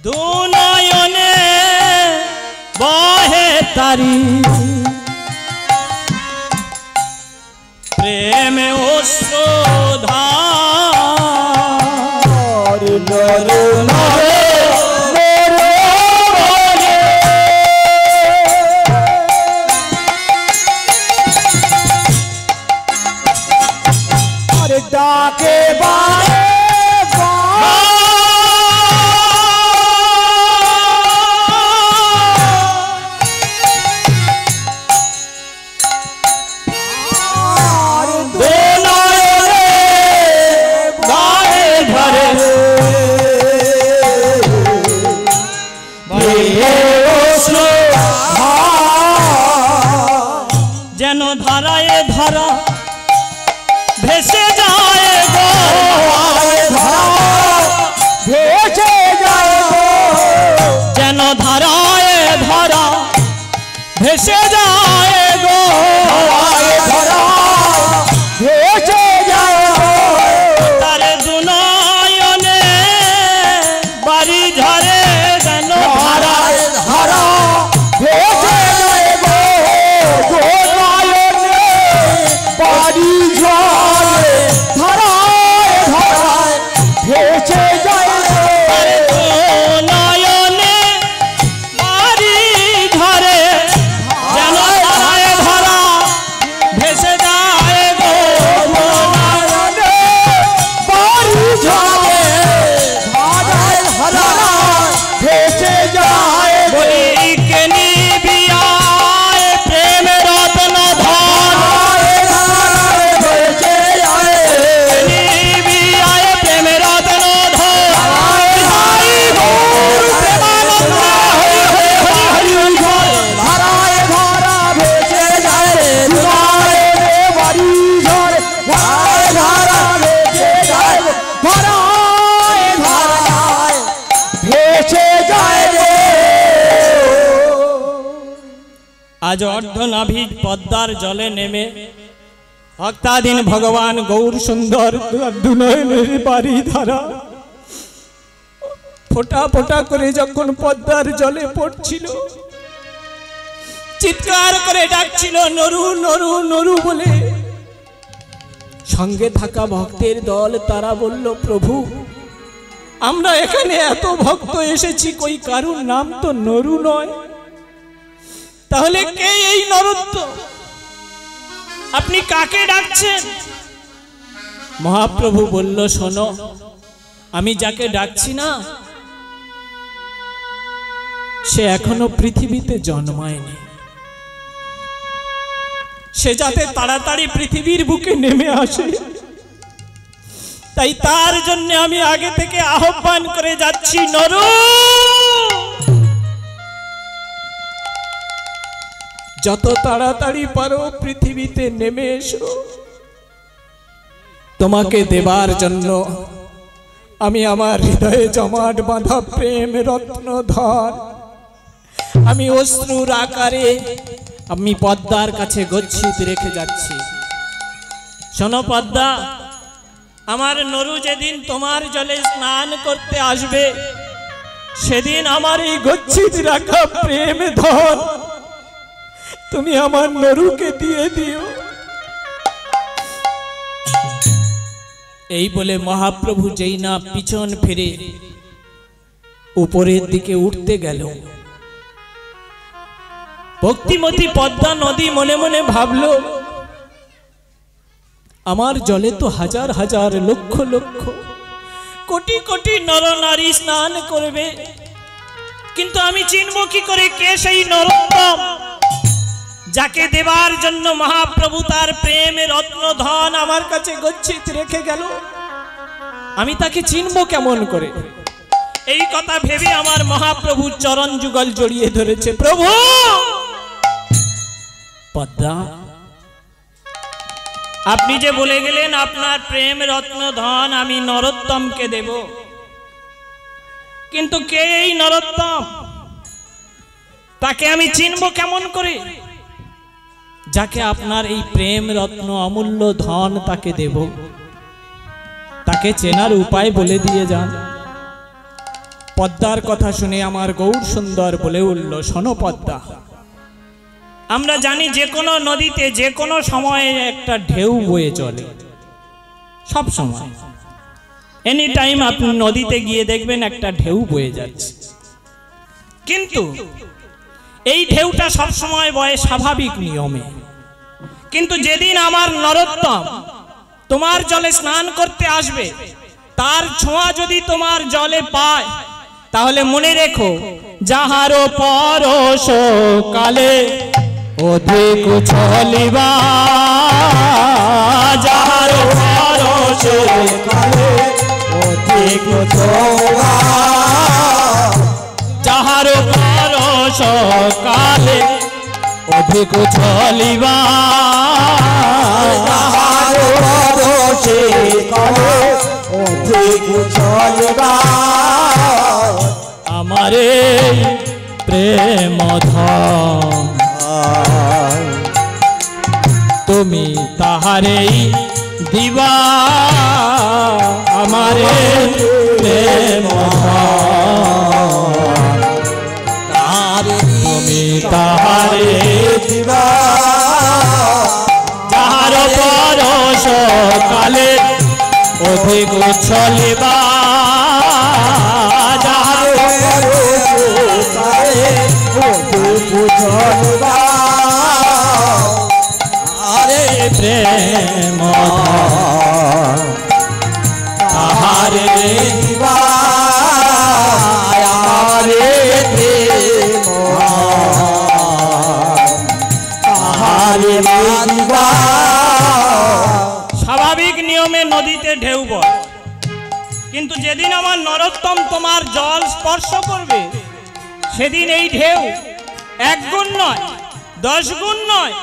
দুনয়নে বহে তারি প্রেমে অশ্রুধার। নরু নরু ডাকে বারে যেন ধারায় ধারা ভেসে যায় গো, ভেসে যায় যেন ধারায় ধারা ভেসে যায় গো, ভেসে যায় তার দুনয়নে বাড়ি ঝরে যেন ধারায় ধারা ভেসে যায় গো, বাড়ি ঝরে ধারায় ধারায় ভেসে যায় নয়নে বাড়ি ঝরে যেন ধারায় ধারা ভেসে যায় গো, বাড়ি ঝরে ধারায় ধারায় ভেসে যায় বলি কে নিবিয়ায় প্রেম রত্ন ধন, নিবিয়ায় প্রেম রত্ন ধন, হরি গৌর প্রেমানন্দ হরি হরি হরি হরি বল। ধারায় ধারা ভেসে যায় ধারায় বাড়ি ঝরে ধারায় ধারা ভেসে যায় ধারায় ধারায় ভেসে যায় আজ অর্ধনাভিজ পদ্মার জলে নেমে ভক্তাধীন ভগবান গৌর সুন্দর দুনয়নের বাড়ি ধারা ফোঁটা ফোঁটা করে যখন পদ্মার জলে পড়ছিল, চিৎকার করে ডাকছিল নরু নরু নরু বলে, সঙ্গে থাকা ভক্তের দল তারা বলল, প্রভু আমরা এখানে এত ভক্ত এসেছি, কই কারুর নাম তো নরু নয়, তাহলে কে এই নরত্ব? আপনি কাকে ডাকছেন? মহাপ্রভু বলল, শোনো, আমি যাকে ডাকছি না সে এখনো পৃথিবীতে জন্মায়নি, সে যাতে তাড়াতাড়ি পৃথিবীর বুকে নেমে আসে, তাই তার জন্য আমি আগে থেকে আহ্বান করে যাচ্ছি, নরু যত তাড়াতাড়ি পারো পৃথিবীতে নেমে এসো, তোমাকে দেবার জন্য আমি আমার হৃদয়ে জমাট বাঁধা প্রেম রত্নধর আমি অশ্রুর আকারে আমি পদ্মার কাছে গচ্ছিত রেখে যাচ্ছি। শোনো পদ্মা, আমার নরু যেদিন তোমার জলে স্নান করতে আসবে, সেদিন আমার এই গচ্ছিত রাখা প্রেম ধন তুমি আমার নরুকে দিয়ে দিও। এই বলে মহাপ্রভু যেই না পিছন ফিরে উপরের দিকে উঠতে গেল, ভক্তিমতী পদ্মা নদী মনে মনে ভাবল, আমার জলে তো হাজার হাজার লক্ষ লক্ষ কোটি কোটি নরনারী স্নান করবে, কিন্তু আমি চিনব কি করে কে সেই নরোত্তম যাকে দেবার জন্য মহাপ্রভু তার প্রেমের রত্ন ধন আমার কাছে গচ্ছিত রেখে গেল, আমি তাকে চিনবো কেমন করে? এই কথা ভেবে আমার মহাপ্রভুর চরণ যুগল জড়িয়ে ধরেছে। প্রভু পদ্মা, আপনি যে বলে গেলেন আপনার প্রেম রত্ন ধন আমি নরোত্তমকে দেব, কিন্তু কে এই নরোত্তম? তাকে আমি চিনব কেমন করে? যাকে আপনার এই প্রেম রত্ন অমূল্য ধন তাকে দেব, তাকে চেনার উপায় বলে দিয়ে যান। পদ্মার কথা শুনে আমার গৌর সুন্দর বলে উঠল, শোনো পদ্মা, আমরা জানি যে কোনো নদীতে যে কোনো সময়ে একটা ঢেউ বয়ে চলে, সব সময়, এনি টাইম আপনি নদীতে গিয়ে দেখবেন একটা ঢেউ বয়ে যাচ্ছে। কিন্তু এই ঢেউটা সব সময় বয়ে স্বাভাবিক নিয়মে, কিন্তু যেদিন আমার নরোত্তম তোমার জলে স্নান করতে আসবে, তার ছোঁয়া যদি তোমার জলে পায়, তাহলে মনে রেখো যাহারো পরশ কালে অধিক চলিবা, যাহারো পরশ কালে অধিক চলিবা, যাহারো পরশ কালে অধিক চলিবা, যাহারো পরশ কালে অধিক চলিবা, আমারে প্রেম ধন তুমি তাহারেই দিবা, আমারে প্রেম ধন তুমি তাহারে দিবা, যাহার পরশ কালে অধিক চলিবা, যাহার আরে প্রেম তাহারে দিবা, আমারে প্রেম তাহারে দিবা। স্বাভাবিক নিয়মে নদীতে ঢেউ বয়, কিন্তু যেদিন আমার নরোত্তম তোমার জল স্পর্শ করবে, সেদিন এই ঢেউ 1 গুণ নয়, 10 গুণ নয়,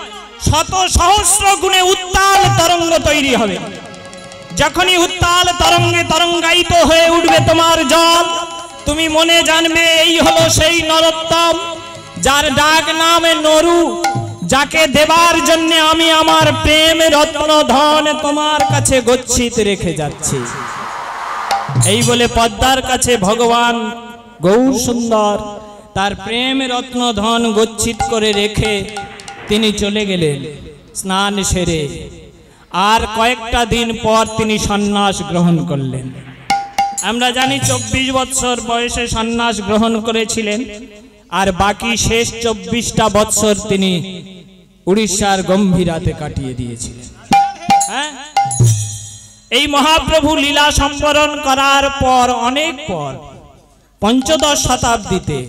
শত সহস্র গুণে উত্তাল তরঙ্গ তৈরি হবে। যখনই উত্তাল তরঙ্গে তরঙ্গায়িত হয়ে উঠবে তোমার জল, তুমি মনে জানবে এই হলো সেই নরোত্তম, যার ডাক নামে নরু, যাকে দেবার জন্য আমি আমার প্রেম রত্ন ধন তোমার কাছে গচ্ছিত রেখে যাচ্ছি। এই বলে পদ্মার কাছে ভগবান গৌর সুন্দর তার প্রেম রত্ন ধন গচ্ছিত করে রেখে তিনি চলে গেলেন স্নান সেরে। আর কয়েকটা দিন পর তিনি সন্ন্যাস গ্রহণ করলেন। আমরা জানি 24 বৎসর বয়সে সন্ন্যাস গ্রহণ করেছিলেন, আর বাকি শেষ 24টা বৎসর তিনি উড়িষ্যার গম্ভীরাতে কাটিয়ে দিয়েছিলেন। হ্যাঁ, এই মহাপ্রভু লীলা সম্বরণ করার পর অনেক পর 15 শতাব্দীতে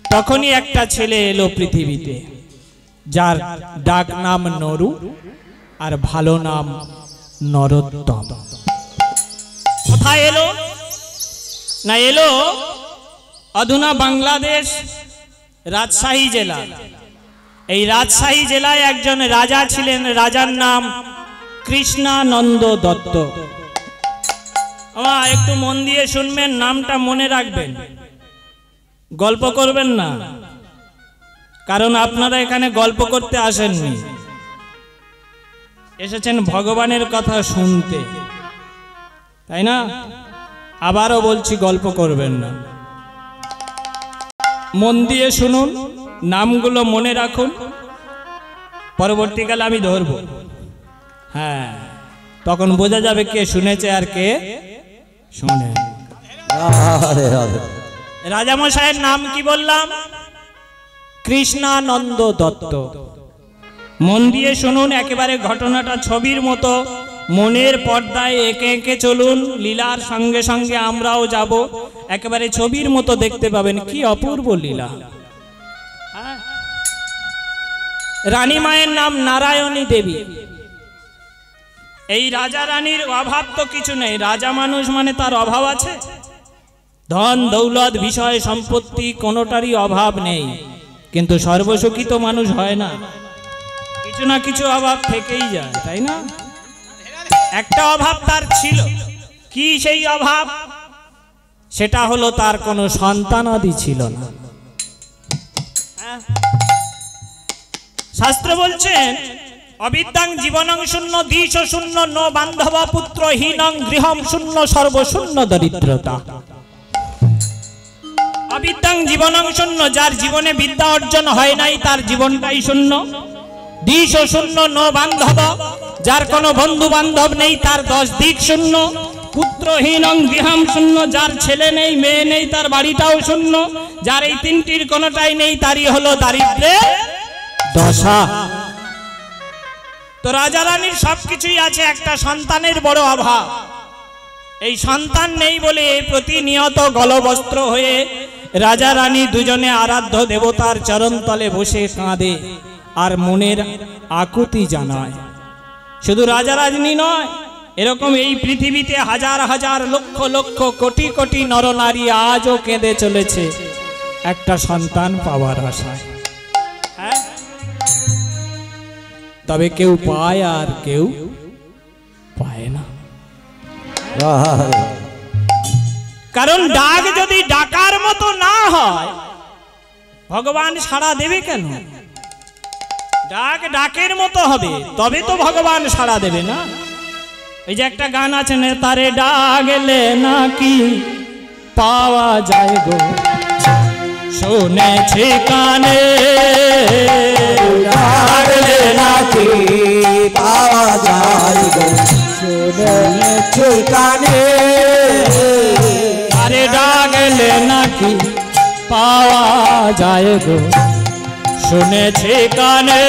তখনই একটা ছেলে এলো পৃথিবীতে, যার ডাক নাম নরু আর ভালো নাম নরোত্তম। কোথায় এলো না, এলো অধুনা বাংলাদেশ রাজশাহী জেলা। এই রাজশাহী জেলায় একজন রাজা ছিলেন, রাজার নাম কৃষ্ণানন্দ দত্ত। একটু মন দিয়ে শুনবেন, নামটা মনে রাখবেন, গল্প করবেন না, কারণ আপনারা এখানে গল্প করতে আসেননি, এসেছেন ভগবানের কথা শুনতে, তাই না? আবারও বলছি, গল্প করবেন না, মন দিয়ে শুনুন, নামগুলো মনে রাখুন, পরবর্তীকালে আমি ধরব। হ্যাঁ, তখন বোঝা যাবে কে শুনেছে আর কে শুনে। রাজামশাইয়ের নাম কি বললাম? কৃষ্ণানন্দ দত্ত। মন দিয়ে শুনুন, একেবারে ঘটনাটা ছবির মতো মনের পর্দায় এঁকে এঁকে চলুন, লীলার সঙ্গে সঙ্গে আমরাও যাব, একেবারে ছবির মতো দেখতে পাবেন, কি অপূর্ব লীলা। রানী মায়ের নাম নারায়ণী দেবী। এই রাজা রানীর অভাব তো কিছু নেই, রাজা মানুষ মানে তার অভাব আছে? ধন দৌলত বিষয় সম্পত্তি কোনোটারই অভাব নেই, কিন্তু সর্বসুখী তো মানুষ হয় না, কিছু না কিছু অভাব থেকেই যায়, তাই না? একটা অভাব তার ছিল, কি সেই অভাব? সেটা হলো তার কোনো সন্তানাদি ছিল না। শাস্ত্র বলছেন অবিদ্যাং জীবনং শূন্য দিশ শূন্য ন বান্ধব পুত্রহীনং গৃহম শূন্য সর্বশূন্য দরিদ্রতা। অবিদ্যাং জীবনং শূন্য, যার জীবনে বিদ্যা অর্জন হয় নাই তার জীবনটাই শূন্য। দিশ শূন্য ন বান্ধব, যার কোনো বন্ধু বান্ধব নেই তার 10 দিক শূন্য। পুত্রহীনং গৃহম শূন্য, যার ছেলে নেই মেয়ে নেই তার বাড়িটাও শূন্য। যার এই তিনটির কোনোটাই নেই তারই হলো দারিদ্র্যের দশা। তো রাজা রানীর সবকিছুই আছে, একটা সন্তানের বড় অভাব। এই সন্তান নেই বলে প্রতিনিয়ত গলবস্ত্র হয়ে রাজা রানী দুজনে আরাধ্য দেবতার চরণতলে বসে কাঁদে আর মনের আকুতি জানায়। শুধু রাজা রানী নয়, এরকম এই পৃথিবীতে হাজার হাজার লক্ষ লক্ষ কোটি কোটি নরনারী আজও কেঁদে চলেছে একটা সন্তান পাওয়ার আশায়। হ্যাঁ, তবে কেউ পায় আর কেউ পায় না। কারণ ডাক যদি ডাকার মতো না হয় ভগবান সাড়া দেবে কেন? ডাক ডাকের মতো হবে তবে তো ভগবান সাড়া দেবে না। এই যে একটা গান আছে না, তারে ডাকলে নাকি পাওয়া যায় গো, শুনেছি কানে, ডাকলে নাকি পাওয়া যায় গো, শুনেছি কানে। আরে ডাকলে নাকি পাওয়া যায় গো, শুনেছি কানে।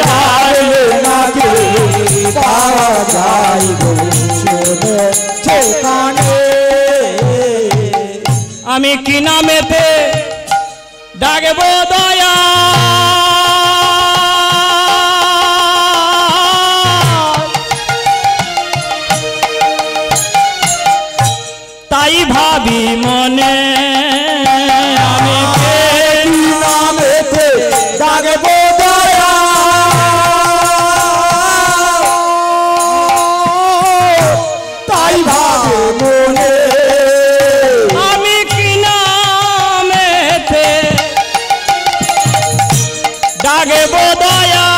ডাকলে নাকি পাওয়া যায় গো, শুনেছি কানে। আমি কি নামেতে ডাকবো দয়া, তাই ভাবি মনে, আমি কি নামেতে ডাকবো দয়া, তাই ভাবে মনে। আমি কি নামেতে ডাকবো দয়া,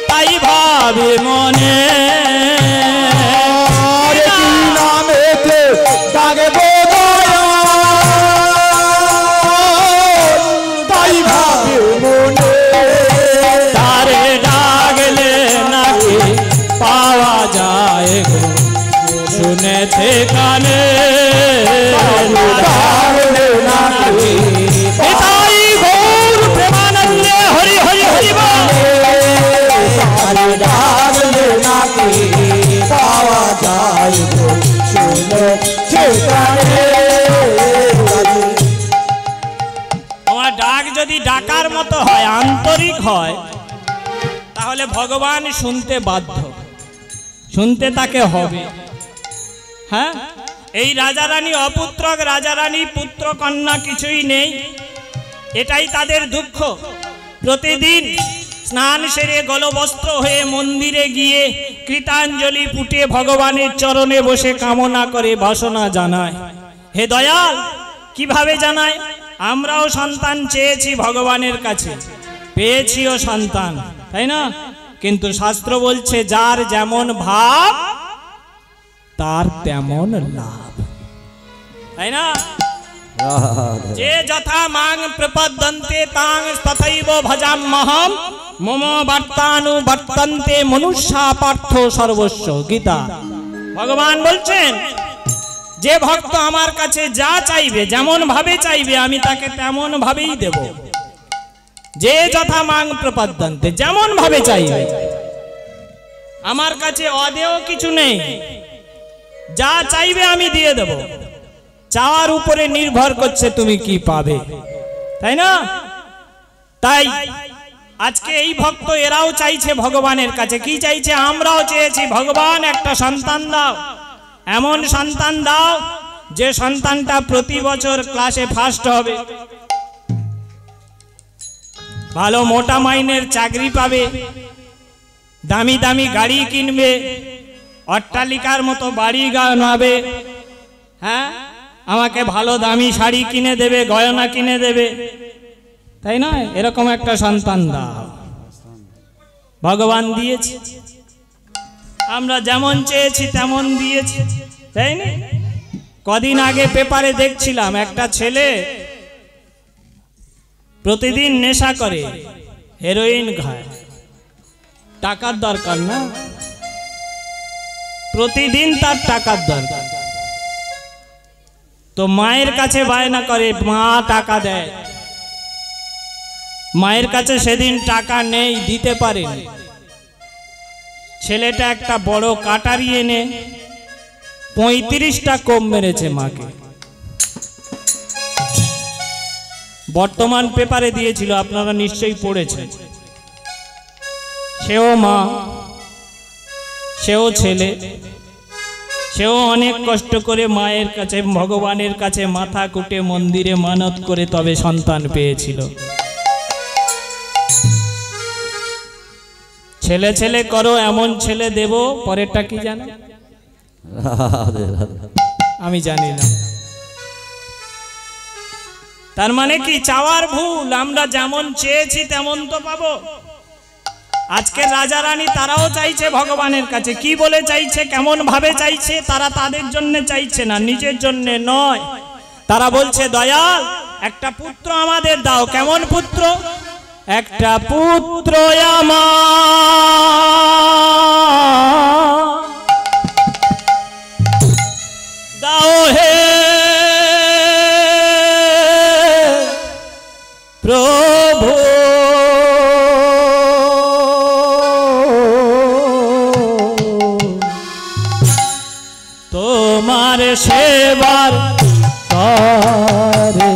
তাই ভাবি মনে। শুনেছে কানে, পিতাই গৌর প্রেমানন্দে হরি হরি হরি বল। পাওয়া যায় গো, শুনেছে কানে। আমার ডাক যদি ডাকার মতো হয়, আন্তরিক হয়, তাহলে ভগবান শুনতে বাধ্য, শুনতে তাকে হবে। হ্যাঁ, এই রাজা রানী অপুত্রক, রাজা রানী পুত্র কন্যা কিছুই নেই, এটাই তাদের দুঃখ। প্রতিদিন স্নান সেরে গলবস্ত্র হয়ে মন্দিরে গিয়ে কৃতাঞ্জলি পুটে ভগবানের চরণে বসে কামনা করে বাসনা জানায়। হে দয়াল, কিভাবে জানায়? আমরাও সন্তান চেয়েছি ভগবানের কাছে, পেয়েছিও সন্তান, তাই না? কিন্তু শাস্ত্র বলছে যার যেমন ভাব তার তেমন লাভ, তাই না? যে যথা মাং প্রপদ্যন্তে তাং তথৈব ভজাম্যহম মম বর্তানু বর্তন্তে মনুষ্যা পার্থ সর্বস্ব। গীতা ভগবান বলছেন যে ভক্ত আমার কাছে যা চাইবে, যেমন ভাবে চাইবে, আমি তাকে তেমন ভাবেই দেব। যে যথা মাং প্রপদ্যন্তে, যেমন ভাবে চাইবে। আমার কাছে অদেয় কিছু নেই, যা চাইবে আমি দিয়ে দেব। চাওয়ার উপরে নির্ভর করছে তুমি কি পাবে, তাই না? তাই আজকে এই ভক্ত এরাও চাইছে ভগবানের কাছে, কি চাইছে? আমরাও চেয়েছি ভগবান একটা সন্তান দাও, এমন সন্তান দাও যে সন্তানটা প্রতি বছর ক্লাসে ফার্স্ট হবে, ভালো মোটা মাইনের চাকরি পাবে, দামি দামি গাড়ি কিনবে, অট্টালিকার মতো বাড়ি বানাবে, হ্যাঁ, আমাকে ভালো দামি শাড়ি কিনে দেবে, গয়না কিনে দেবে, তাই না? এরকম একটা সন্তান দাও। ভগবান দিয়েছে, আমরা যেমন চেয়েছি তেমন দিয়েছি, তাই না? কদিন আগে পেপারে দেখছিলাম একটা ছেলে প্রতিদিন নেশা করে, হেরোইন খায়, টাকার দরকার না, প্রতিদিন তার টাকার দরকার, তো মায়ের কাছে বায়না করে, মা টাকা দেয়, মায়ের কাছে সেদিন টাকা নেই, দিতে পারেনি, ছেলেটা একটা বড় কাটারি এনে 35টা কোপ মেরেছে মাকে। বর্তমান পেপারে দিয়েছিল, আপনারা নিশ্চয়ই পড়েছেন। সেও মা, সেও ছেলে, সেও অনেক কষ্ট করে মায়ের কাছে, ভগবানের কাছে মাথা কুটে মন্দিরে মানত করে তবে সন্তান পেয়েছিল। ছেলে ছেলে করো, এমন ছেলে দেব, পরেরটা কি জানো? আমি জানি না। তার মানে কি? চাওয়ার ভুল, আমরা যেমন চেয়েছি তেমন তো পাবো। আজকের রাজা রানী তারাও চাইছে ভগবানের কাছে, কি বলে চাইছে, কেমন ভাবে চাইছে? তারা তাদের জন্য চাইছে না, নিজের জন্য নয়, তারা বলছে দয়াল একটা পুত্র আমাদের দাও। কেমন পুত্র? একটা পুত্র আমার দাও হে প্রভু, তোমার সেবার করে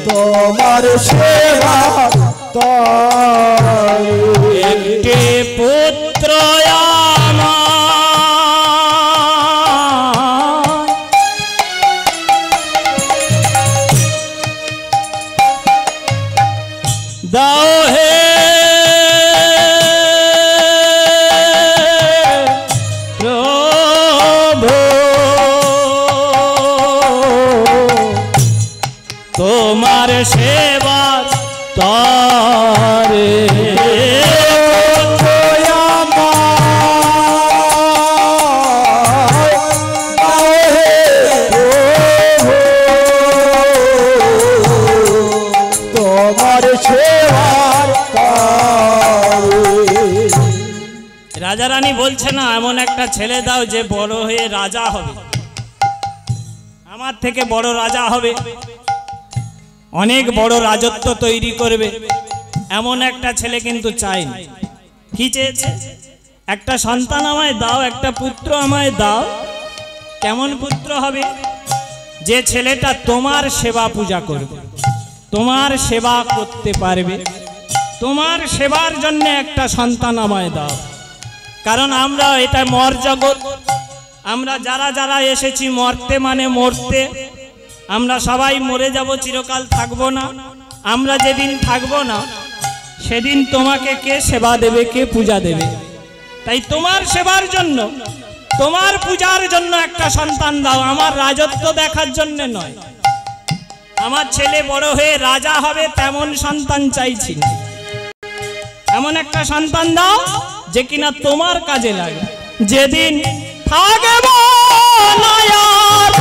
তোমার সেবা একটি পুত্র আমার দাও হে প্রভু, তোমার সেবা তারে তোমার সেবার। রাজা রানী বলছে না এমন একটা ছেলে দাও যে বড় হয়ে রাজা হবে, আমার থেকে বড় রাজা হবে, অনেক বড় রাজত্ব তৈরি করবে, এমন একটা ছেলে কিন্তু চাইনি। কি চেয়েছে? একটা সন্তান আমায় দাও, একটা পুত্র আমায় দাও। কেমন পুত্র হবে? যে ছেলেটা তোমার সেবা পূজা করবে, তোমার সেবা করতে পারবে, তোমার সেবার জন্য একটা সন্তান আমায় দাও। কারণ আমরা এটা মর জগৎ, আমরা যারা যারা এসেছি মরতে মানে মরতে, আমরা সবাই মরে যাব, চিরকাল থাকবো না। আমরা যেদিন থাকবো না সেদিন তোমাকে কে সেবা দেবে, কে পূজা দেবে? তাই তোমার সেবার জন্য, তোমার পূজার জন্য একটা সন্তান দাও, আমার রাজত্ব দেখার জন্য নয়। আমার ছেলে বড় হয়ে রাজা হবে তেমন সন্তান চাইছি না, এমন একটা সন্তান দাও যে কিনা তোমার কাজে লাগে। যেদিন থাকব না আর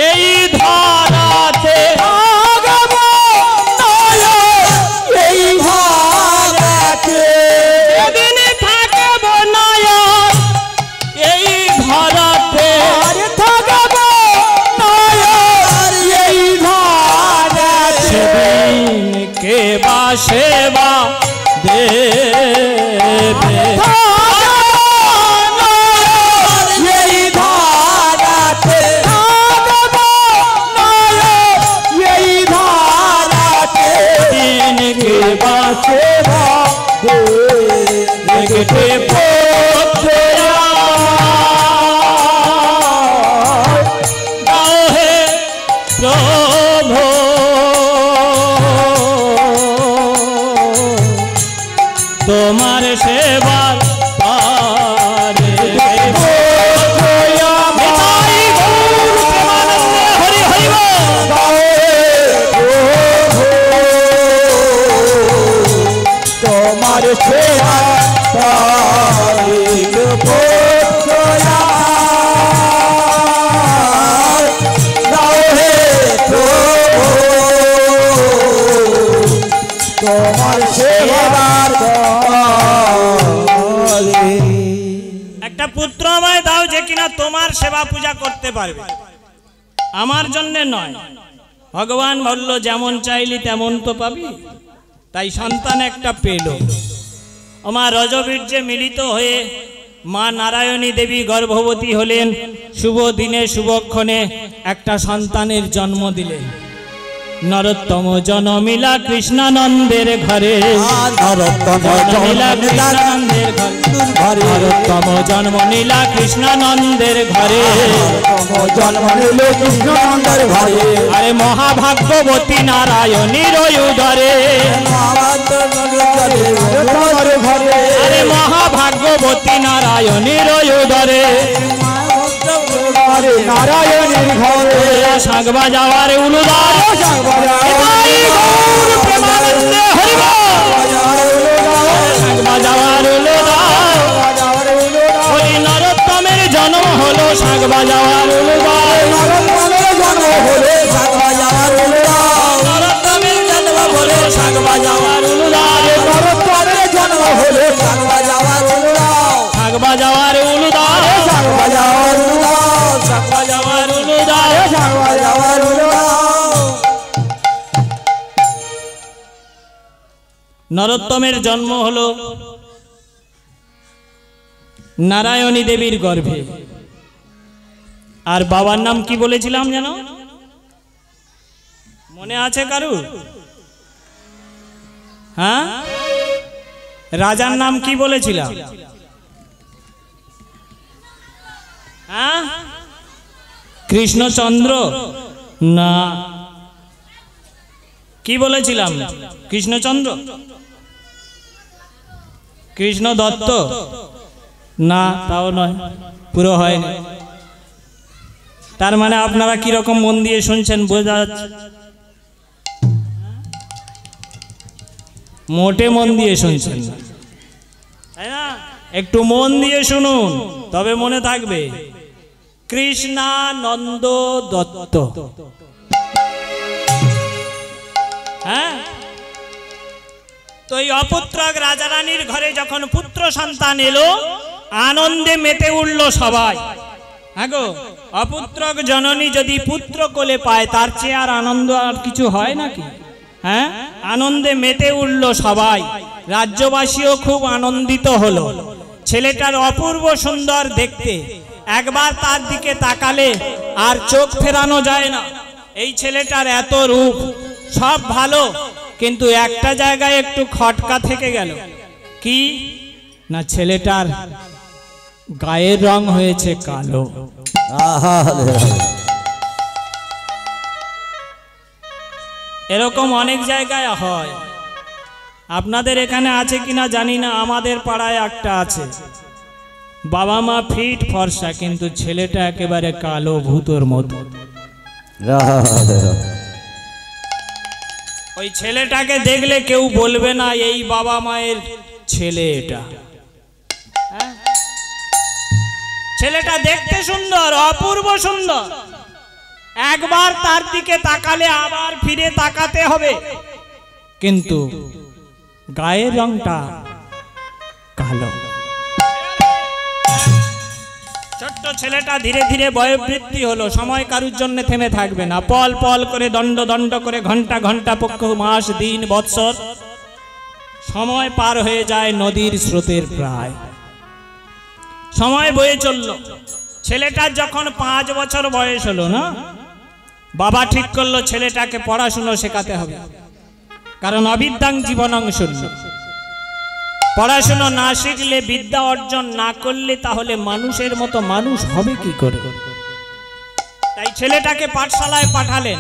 এই ধরাতে, থাকব না এই ধরাতে, যেদিন থাকব না আর এই ধরাতে, থাকব না এই ধরাতে, সেদিন কে বাস দেবে এই ধারাতে এই ধারাতে দিন কে বাঁচে দেখতে দাও হে প্রভু তোমার সেবার পারে হরি হরি তোমার সেবা তোমার সেবার একটা পুত্র আমায় দাও যে কিনা তোমার সেবা পূজা করতে পারবে, আমার জন্য নয়। ভগবান বলল যেমন চাইলি তেমন তো পাবি, তাই সন্তান একটা পেল। আমার রজবীর্যে মিলিত হয়ে মা নারায়ণী দেবী গর্ভবতী হলেন, শুভ দিনে শুভক্ষণে একটা সন্তানের জন্ম দিলেন। নরোত্তম জনমিলা কৃষ্ণানন্দের ঘরে, জনমিলা কৃষ্ণানন্দের ঘরে, নরোত্তম জন্ম নীলা কৃষ্ণানন্দের ঘরে, জন্ম নিল কৃষ্ণানন্দের ঘরে। আরে মহাভাগ্যবতী নারায়ণীর উদরে, আরে মহাভাগ্যবতী নারায়ণীর উদরে, নারায়ণীর ঘরে শাঁখ বাজাওয়ার উলুদার নরোত্তমের জন্ম হলো শাঁখ বাজাওয়ার উলুদার, নরোত্তমের জন্ম হলো শাঁখ বাজাওয়ার উলুদার, শাঁখ বাজাওয়ার উলুদার, শাঁখ বাজাওয়ার উলুদার। নরোত্তমের জন্ম হলো নারায়ণী দেবীর গর্ভে। আর বাবার নাম কি বলেছিলাম যেন, মনে আছে কারু? হ্যাঁ, রাজার নাম কি বলেছিলাম? হ্যাঁ, কৃষ্ণচন্দ্র না, কি বলেছিলাম? কৃষ্ণচন্দ্র, কৃষ্ণ দত্ত না, তাও নয়, পুরো হয়নি। তার মানে আপনারা কিরকম মন দিয়ে শুনছেন বোঝা যাচ্ছে, মোটে মন দিয়ে শুনছেন না, তাই না? একটু মন দিয়ে শুনুন, তবে মনে থাকবে। কৃষ্ণানন্দ দত্ত। হ্যাঁ, তো এই অপুত্রক রাজা রানীর ঘরে যখন পুত্র সন্তান এলো, আনন্দে মেতে উঠল সবাই। হ্যাঁ গো, অপুত্রক জননী যদি পুত্র কোলে পায়, তার চেয়ে আর আনন্দ আর কিছু হয় নাকি? হ্যাঁ, আনন্দে মেতে উঠল সবাই। রাজ্যবাসীও খুব আনন্দিত হলো। ছেলেটার অপূর্ব সুন্দর দেখতে, একবার তার দিকে তাকালে আর চোখ ফেরানো যায় না। এই ছেলেটার এত রূপ, সব ভালো, কিন্তু একটা জায়গায় একটু খটকা থেকে গেল। কি না, ছেলেটার গায়ের রং হয়েছে কালো। এরকম অনেক জায়গায় হয়, আপনাদের এখানে আছে কিনা জানি না, আমাদের পাড়ায় একটা আছে। বাবা মা ফিট ফর্সা, কিন্তু ছেলেটা একেবারে কালো ভূতর মতো। ওই ছেলেটাকে দেখলে কেউ বলবে না এই বাবা মায়ের ছেলে এটা। ছেলেটা দেখতে সুন্দর, অপূর্ব সুন্দর, একবার তার দিকে তাকালে আবার ফিরে তাকাতে হবে, কিন্তু গায়ের রংটা কালো। ছোট্ট ছেলেটা ধীরে ধীরে বয়োবৃদ্ধি হলো। সময় কারুর জন্য থেমে থাকবে না, পল পল করে, দণ্ড দণ্ড করে, ঘন্টা ঘন্টা, পক্ষ, মাস, দিন, বৎসর সময় পার হয়ে যায় নদীর স্রোতের প্রায়। সময় বয়ে চলল। ছেলেটার যখন 5 বছর বয়স হলো না, বাবা ঠিক করলো ছেলেটাকে পড়াশুনো শেখাতে হবে, কারণ অবিদ্যাং জীবনং শূন্য। পড়াশুনো না শিখলে, বিদ্যা অর্জন না করলে তাহলে মানুষের মতো মানুষ হবে কি করে? তাই ছেলেটাকে পাঠশালায় পাঠালেন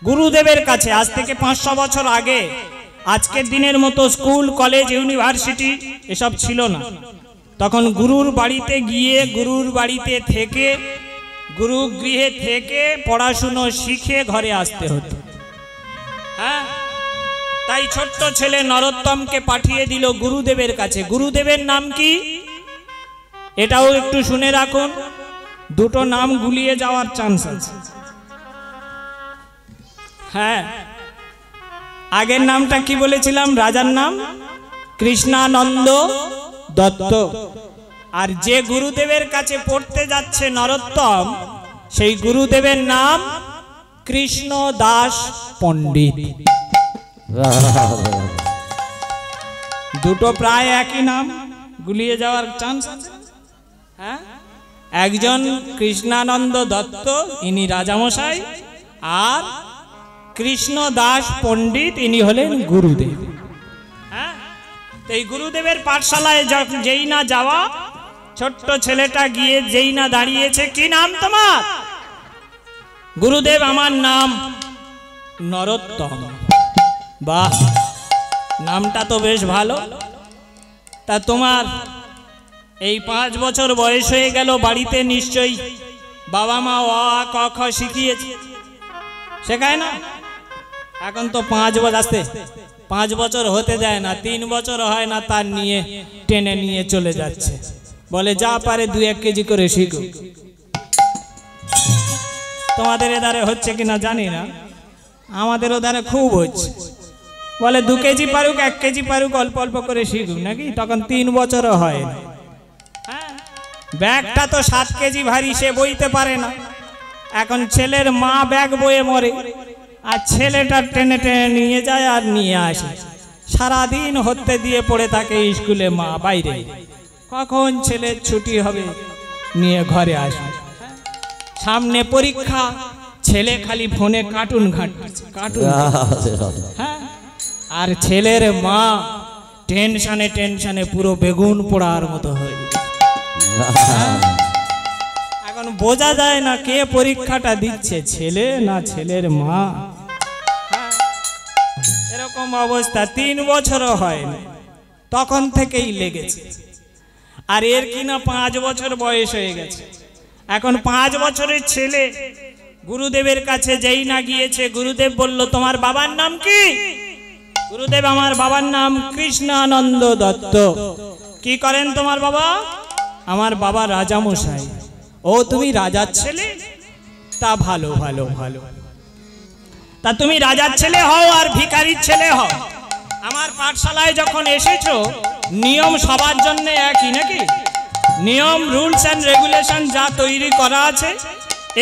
গুরুদেবের কাছে। আজ থেকে 500 বছর আগে আজকের দিনের মতো স্কুল, কলেজ, ইউনিভার্সিটি এসব ছিল না। তখন গুরুর বাড়িতে গিয়ে, গুরুর বাড়িতে থেকে, গুরু গৃহে থেকে পড়াশুনো শিখে ঘরে আসতে হতো। হ্যাঁ, তাই ছোট্ট ছেলে নরোত্তমকে পাঠিয়ে দিল গুরুদেবের কাছে। গুরুদেবের নাম কি? এটাও একটু শুনে রাখুন, দুটো নাম গুলিয়ে যাওয়ার চান্স আছে। হ্যাঁ, আগের নামটা কি বলেছিলাম? রাজার নাম কৃষ্ণানন্দ দত্ত। আর যে গুরুদেবের কাছে পড়তে যাচ্ছে নরোত্তম, সেই গুরুদেবের নাম কৃষ্ণ দাস পণ্ডিত। দুটো প্রায় একই নাম, গুলিয়ে যাওয়ার চান্স আছে। হ্যাঁ, একজন কৃষ্ণানন্দ দত্ত, ইনি রাজামশাই, আর কৃষ্ণ দাস পণ্ডিত, ইনি হলেন গুরুদেব। হ্যাঁ, এই গুরুদেবের পাঠশালায় যেই না যাওয়া, ছোট্ট ছেলেটা গিয়ে যেই না দাঁড়িয়েছে, কি নাম তোমার? গুরুদেব, আমার নাম নরোত্তম। বাহ, নামটা তো বেশ ভালো। তা তোমার এই 5 বছর বয়স হয়ে গেল, বাড়িতে নিশ্চয়ই বাবা মা অ আ ক খ শিখিয়েছে, শেখায় না? এখন তো 5 বছর আসতে 5 বছর হতে দেয় না, 3 বছর হয় না, তার নিয়ে টেনে নিয়ে চলে যাচ্ছে, বলে যা পারে 2-1 কেজি করে শিখো। তোমাদের এধারে হচ্ছে কিনা জানি না, আমাদের ওধারে খুব হচ্ছে। বলে 2 কেজি পারুক, 1 কেজি পারুক, অল্প অল্প করে শিখুক নাকি। তখন 3 বছরও হয় না। হ্যাঁ, ব্যাগটা তো 7 কেজি ভারী, সে বইতে পারে না। এখন ছেলের মা ব্যাগ বয়ে মরে, আর ছেলেটা টেনে টেনে নিয়ে যায় আর নিয়ে আসে। সারাদিন হতে দিয়ে পড়ে থাকে স্কুলে, মা বাইরে। কখন ছেলের ছুটি হবে, নিয়ে ঘরে আসে। সামনে পরীক্ষা, ছেলে খালি ফোনে কার্টুন ঘাঁটছে, কার্টুন। হ্যাঁ, আর ছেলের মা টেনশনে টেনশনে পুরো বেগুন পোড়ার মতো হয়ে গেছে। এখন বোঝা যায় না কে পরীক্ষাটা দিচ্ছে, ছেলে না ছেলের মা। এরকম অবস্থা 3 বছরও হয়নি, তখন থেকেই লেগেছে। আর এর কিনা 5 বছর বয়স হয়ে গেছে। এখন 5 বছরের ছেলে গুরুদেবের কাছে যেই না গিয়েছে, গুরুদেব বলল তোমার বাবার নাম কি? গুরুদেব, আমার বাবার নাম কৃষ্ণানন্দ দত্ত। কি করেন তোমার বাবা? আমার বাবা রাজামশাই। ও, তুমি রাজার ছেলে? তা ভালো ভালো ভালো। তা তুমি রাজার ছেলে হও আর ভিখারির ছেলে হও, আমার পাঠশালায় যখন এসেছো, নিয়ম সবার জন্য একই নাকি? নিয়ম, রুলস অ্যান্ড রেগুলেশন যা তৈরি করা আছে,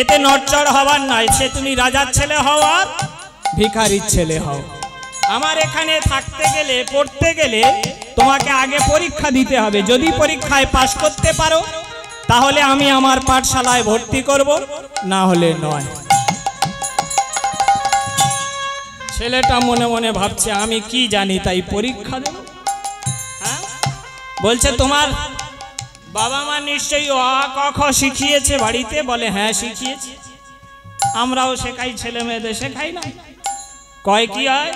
এতে নড়চড় হবার নয়। সে তুমি রাজার ছেলে হও আর ভিখারির ছেলে হও। আমার এখানে থাকতে গেলে, পড়তে গেলে তোমাকে আগে পরীক্ষা দিতে হবে। যদি পরীক্ষায় পাশ করতে পারো, তাহলে আমি আমার পাঠশালায় ভর্তি করব, না হলে নয়। ছেলেটা মনে মনে ভাবছে আমি কি জানি, তাই পরীক্ষা দেব। হ্যাঁ, বলছে তোমার বাবা মা নিশ্চয়ই অ আ ক খ শিখিয়েছে বাড়িতে? বলে হ্যাঁ শিখিয়েছে, আমরাও শেখাই, ছেলে মেয়েদের শেখাই না। কয় কি হয়?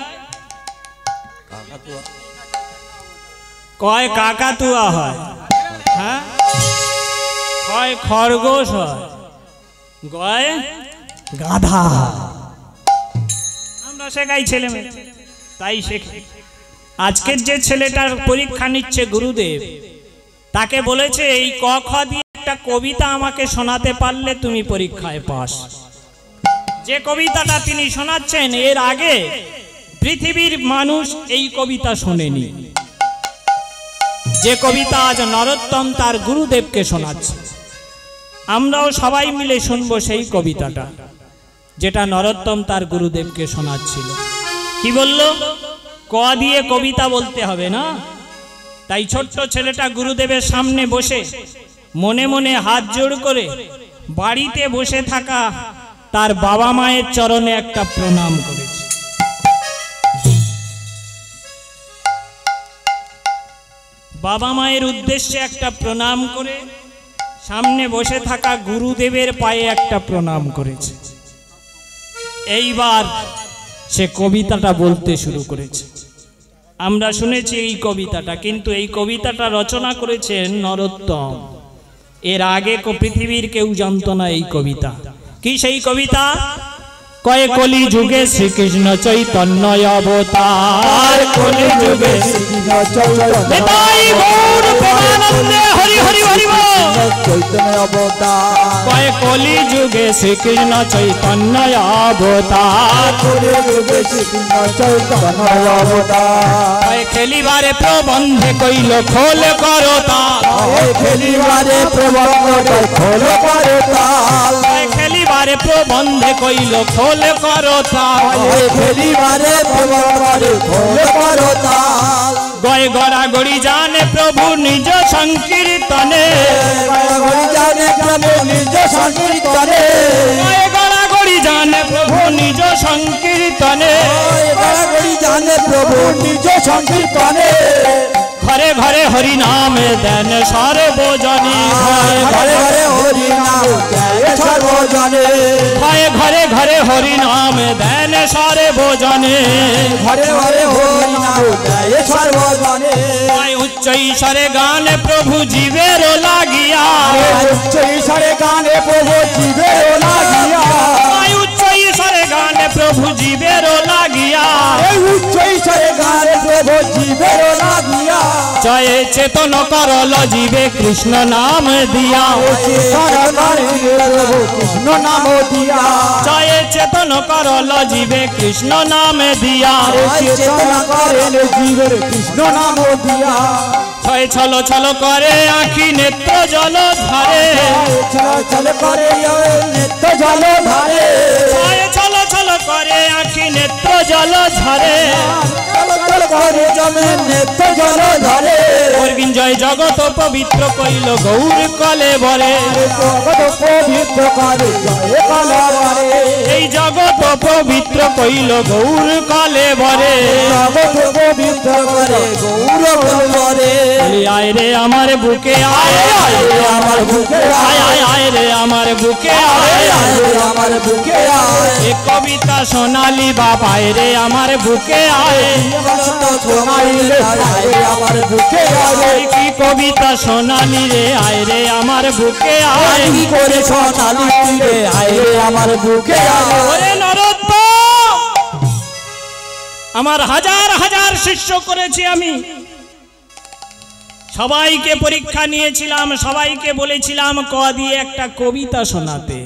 কয় কাকাতুয়া হয়, হ্যাঁ, কয় খরগোশ হয়, গয় গাধা। আমরা শেখাই ছেলে মেয়ে, তাই শেখে। আজকের যে ছেলেটার পরীক্ষা নিচ্ছে গুরুদেব, তাকে বলেছে এই ক খ দিয়ে একটা কবিতা আমাকে শোনাতে পারলে তুমি পরীক্ষায় পাস। যে কবিতাটা তিনি শোনাচ্ছেন, এর আগে পৃথিবীর মানুষ এই কবিতা শোনেনি। যে কবিতা আজ নরোত্তম তার গুরুদেবকে শোনাচ্ছে, আমরাও সবাই মিলে শুনবো সেই কবিতাটা, যেটা নরোত্তম তার গুরুদেবকে শোনাচ্ছিল। কি বলল? ক দিয়ে কবিতা বলতে হবে না। তাই ছোট্ট ছেলেটা গুরুদেবের সামনে বসে মনে মনে হাত জোড় করে বাড়িতে বসে থাকা তার বাবা মায়ের চরণে একটা প্রণাম করেছে। বাবা মায়ের উদ্দেশ্যে একটা প্রণাম করে সামনে বসে থাকা গুরুদেবের পায়ে একটা প্রণাম করেছে। এইবার সে কবিতাটা বলতে শুরু করেছে। আমরা শুনেছি এই কবিতাটা, কিন্তু এই কবিতাটা রচনা করেছেন নরোত্তম। এর আগে পৃথিবীর কেউ জানত না এই কবিতা কি। সেই কবিতা কয়ে কলি যুগে শ্রীকৃষ্ণ চৈতন্য অবতার, কলি যুগে শ্রীকৃষ্ণ চৈতন্য হরি হরি হরি চৈতন্য অবতার, কয়ে কলি যুগে শ্রীকৃষ্ণ চৈতন্য অবতার, কলি যুগে শ্রীকৃষ্ণ চৈতন্য অবতার, কয়ে খেলিবারে প্রবন্ধে কইল খোল করতা, খেলিবারে প্রবন্ধে খোল করতা, খেলিবারে প্রবন্ধে কইল খোল করতা, খেলিবারে প্রবন্ধে খোল করতা, গয়ে গড়া গড়ি জানে প্রভু নিজ সংকীর্তনে, গয়ে গড়ি জানে প্রভু নিজ সংকীর্তনে, গয়ে গড়া গড়ি জানে প্রভু নিজ সংকীর্তনে, গড়া গড়ি জানে প্রভু নিজ সংকীর্তনে, ঘরে ঘরে হরি নামে দেন সর্বজনে, ঘরে ঘরে হরি নাম দেন সর্বজনে, ঘরে ঘরে হরি নাম দেন সর্বজনে, ঘরে ঘরে হরি নাম দেন সর্বজনে, উচ্চ ঈশ্বরে গানে প্রভু জীবের লাগিয়া, উচ্চ ঈশ্বরে গানে প্রভু জীবের লাগিয়া, উচ্চ ঈশ্বরে গানে প্রভু জীবের লাগিয়া, উচ্চ ঈশ্বরে গানে প্রভু জীবের লাগিয়া, জয় চেতন করল জীবে কৃষ্ণ নাম দিয়া, কৃষ্ণ নাম দিয়া, জয় চেতন করল জীবে কৃষ্ণ নাম দিয়া, চেতন করেন জীবের কৃষ্ণ নাম দিয়া, ছয় ছল ছল করে আখি নেত্র জল ধারে, ছল ছল করে নেত্র জল ধারে, ছয় ছল ছল করে আখি নেত্র জল ঝরে, জয় জগত পবিত্র কইল গৌর কলে বরে, এই জগত পবিত্র কইল গৌর কলে বরে, আয় রে আমার বুকে আয়, আমার বুকে আয়, আয় রে আমার বুকে আয়, আমার বুকে আয়, এ কবিতা সোনালি বাপায় রে আমার বুকে আয়, আমার বুকে আয়, কি কবিতা সোনালি রে আয় রে আমার বুকে আয়, কি করে সোনালি রে আয় রে আমার বুকে আয়, ওরে নরোত্তম আমার হাজার হাজার শিষ্য করেছি আমি, সবাইকে পরীক্ষা নিয়েছিলাম, সবাইকে বলেছিলাম ক দিয়ে একটা কবিতা শোনাতে,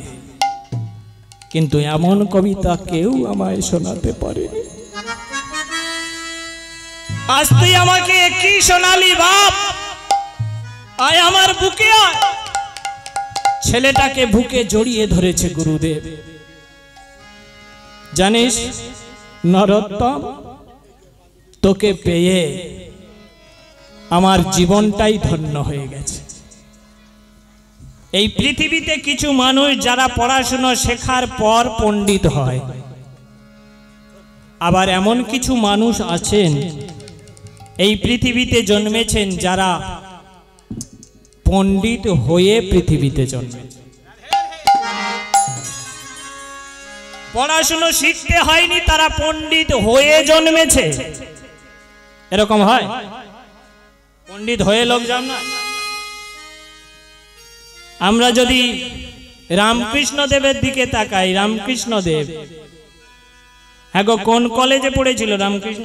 কিন্তু এমন কবিতা কেউ আমায় শোনাতে পারেনি। আজ তুই আমাকে কি শোনালি বাপ, আয় আমার বুকে আয়। ছেলেটাকে বুকে জড়িয়ে ধরেছে গুরুদেব। জানিস নরোত্তম, তোকে পেয়ে আমার জীবনটাই ধন্য হয়ে গেছে। এই পৃথিবীতে কিছু মানুষ যারা পড়াশোনা শেখার পর পণ্ডিত হয়, আবার এমন কিছু মানুষ আছেন এই পৃথিবীতে জন্মেছেন যারা পণ্ডিত হয়ে পৃথিবীতে জন্মে। পড়াশোনা শিখতে হয়নি, তারা পণ্ডিত হয়ে জন্মেছে। এরকম হয়? পণ্ডিত হয়ে লোক জন্মায়? আমরা যদি রামকৃষ্ণ দেবের দিকে তাকাই, রামকৃষ্ণ দেব হ্যাঁ গো কোন কলেজে পড়েছিল রামকৃষ্ণ?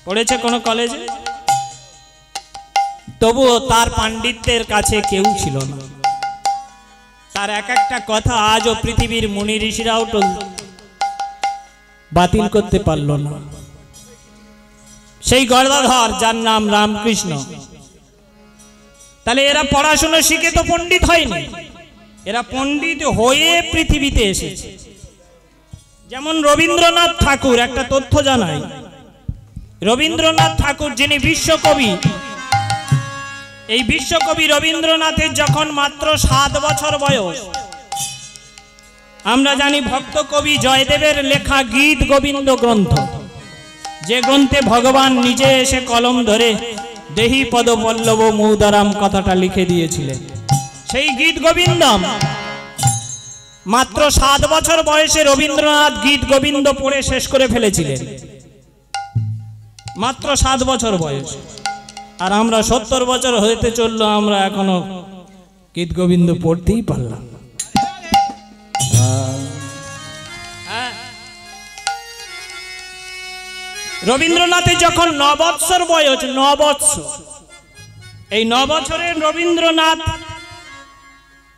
পড়েছে কোন কলেজে? তবুও তার পাণ্ডিত্যের কাছে কেউ ছিল না। তার এক একটা কথা আজও পৃথিবীর মুনি ঋষিরাও বাতিল করতে পারল না। সেই গদাধর যার নাম রামকৃষ্ণ, তাহলে এরা পড়াশোনা শিখে তো পণ্ডিত হয়নি, এরা পণ্ডিত হয়ে পৃথিবীতে এসেছে। যেমন রবীন্দ্রনাথ ঠাকুর, একটা তথ্য জানাই, রবীন্দ্রনাথ ঠাকুর যিনি বিশ্বকবি, এই বিশ্বকবি রবীন্দ্রনাথের যখন মাত্র 7 বছর বয়স, আমরা জানি ভক্ত কবি জয়দেবের লেখা গীত গোবিন্দ গ্রন্থ, যে গ্রন্থে ভগবান নিজে এসে কলম ধরে দেহি পদ পল্লব মৌদারাম কথাটা লিখে দিয়েছিলেন, সেই গীত গোবিন্দম মাত্র 7 বছর বয়সে রবীন্দ্রনাথ গীত গোবিন্দ পড়ে শেষ করে ফেলেছিলেন, মাত্র 7 বছর বয়স। আর আমরা 70 বছর হতে চললো, আমরা এখনো গীত গোবিন্দ পড়তেই পারলাম। রবীন্দ্রনাথের যখন 9 বৎসর বয়স, 9 বৎসর, এই 9 বছরের রবীন্দ্রনাথ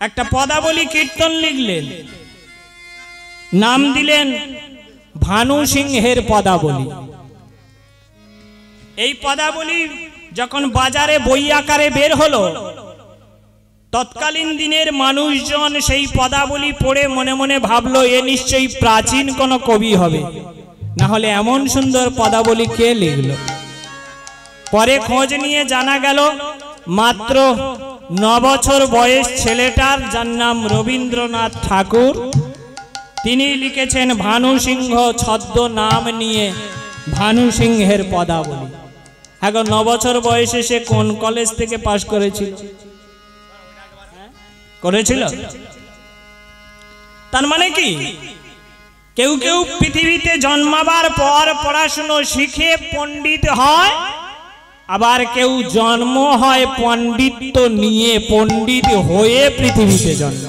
একটা পদাবলী কীর্তন লিখলেন, নাম দিলেন ভানু সিংহের পদাবলী। এই পদাবলী যখন বাজারে বই আকারে বের হলো, তৎকালীন দিনের মানুষজন সেই পদাবলী পড়ে মনে মনে ভাবলো এ নিশ্চয়ই প্রাচীন কোনো কবি হবে, না হলে এমন সুন্দর পদাবলী কে লিখলো। পরে খোঁজ নিয়ে জানা গেল মাত্র 9 বছর বয়স ছেলেটার, যার নাম রবীন্দ্রনাথ ঠাকুর, তিনি লিখেছেন ভানু সিংহ ছদ্ম নাম নিয়ে ভানু সিংহের পদাবলী। এখন 9 বছর বয়সে সে কোন কলেজ থেকে পাশ করেছিল? তার মানে কি, কেউ কেউ পৃথিবীতে জন্মাবার পর পড়াশুনো শিখে পণ্ডিত হয়, আবার কেউ জন্ম হয় পণ্ডিত্য নিয়ে, পণ্ডিত হয়ে পৃথিবীতে জন্ম।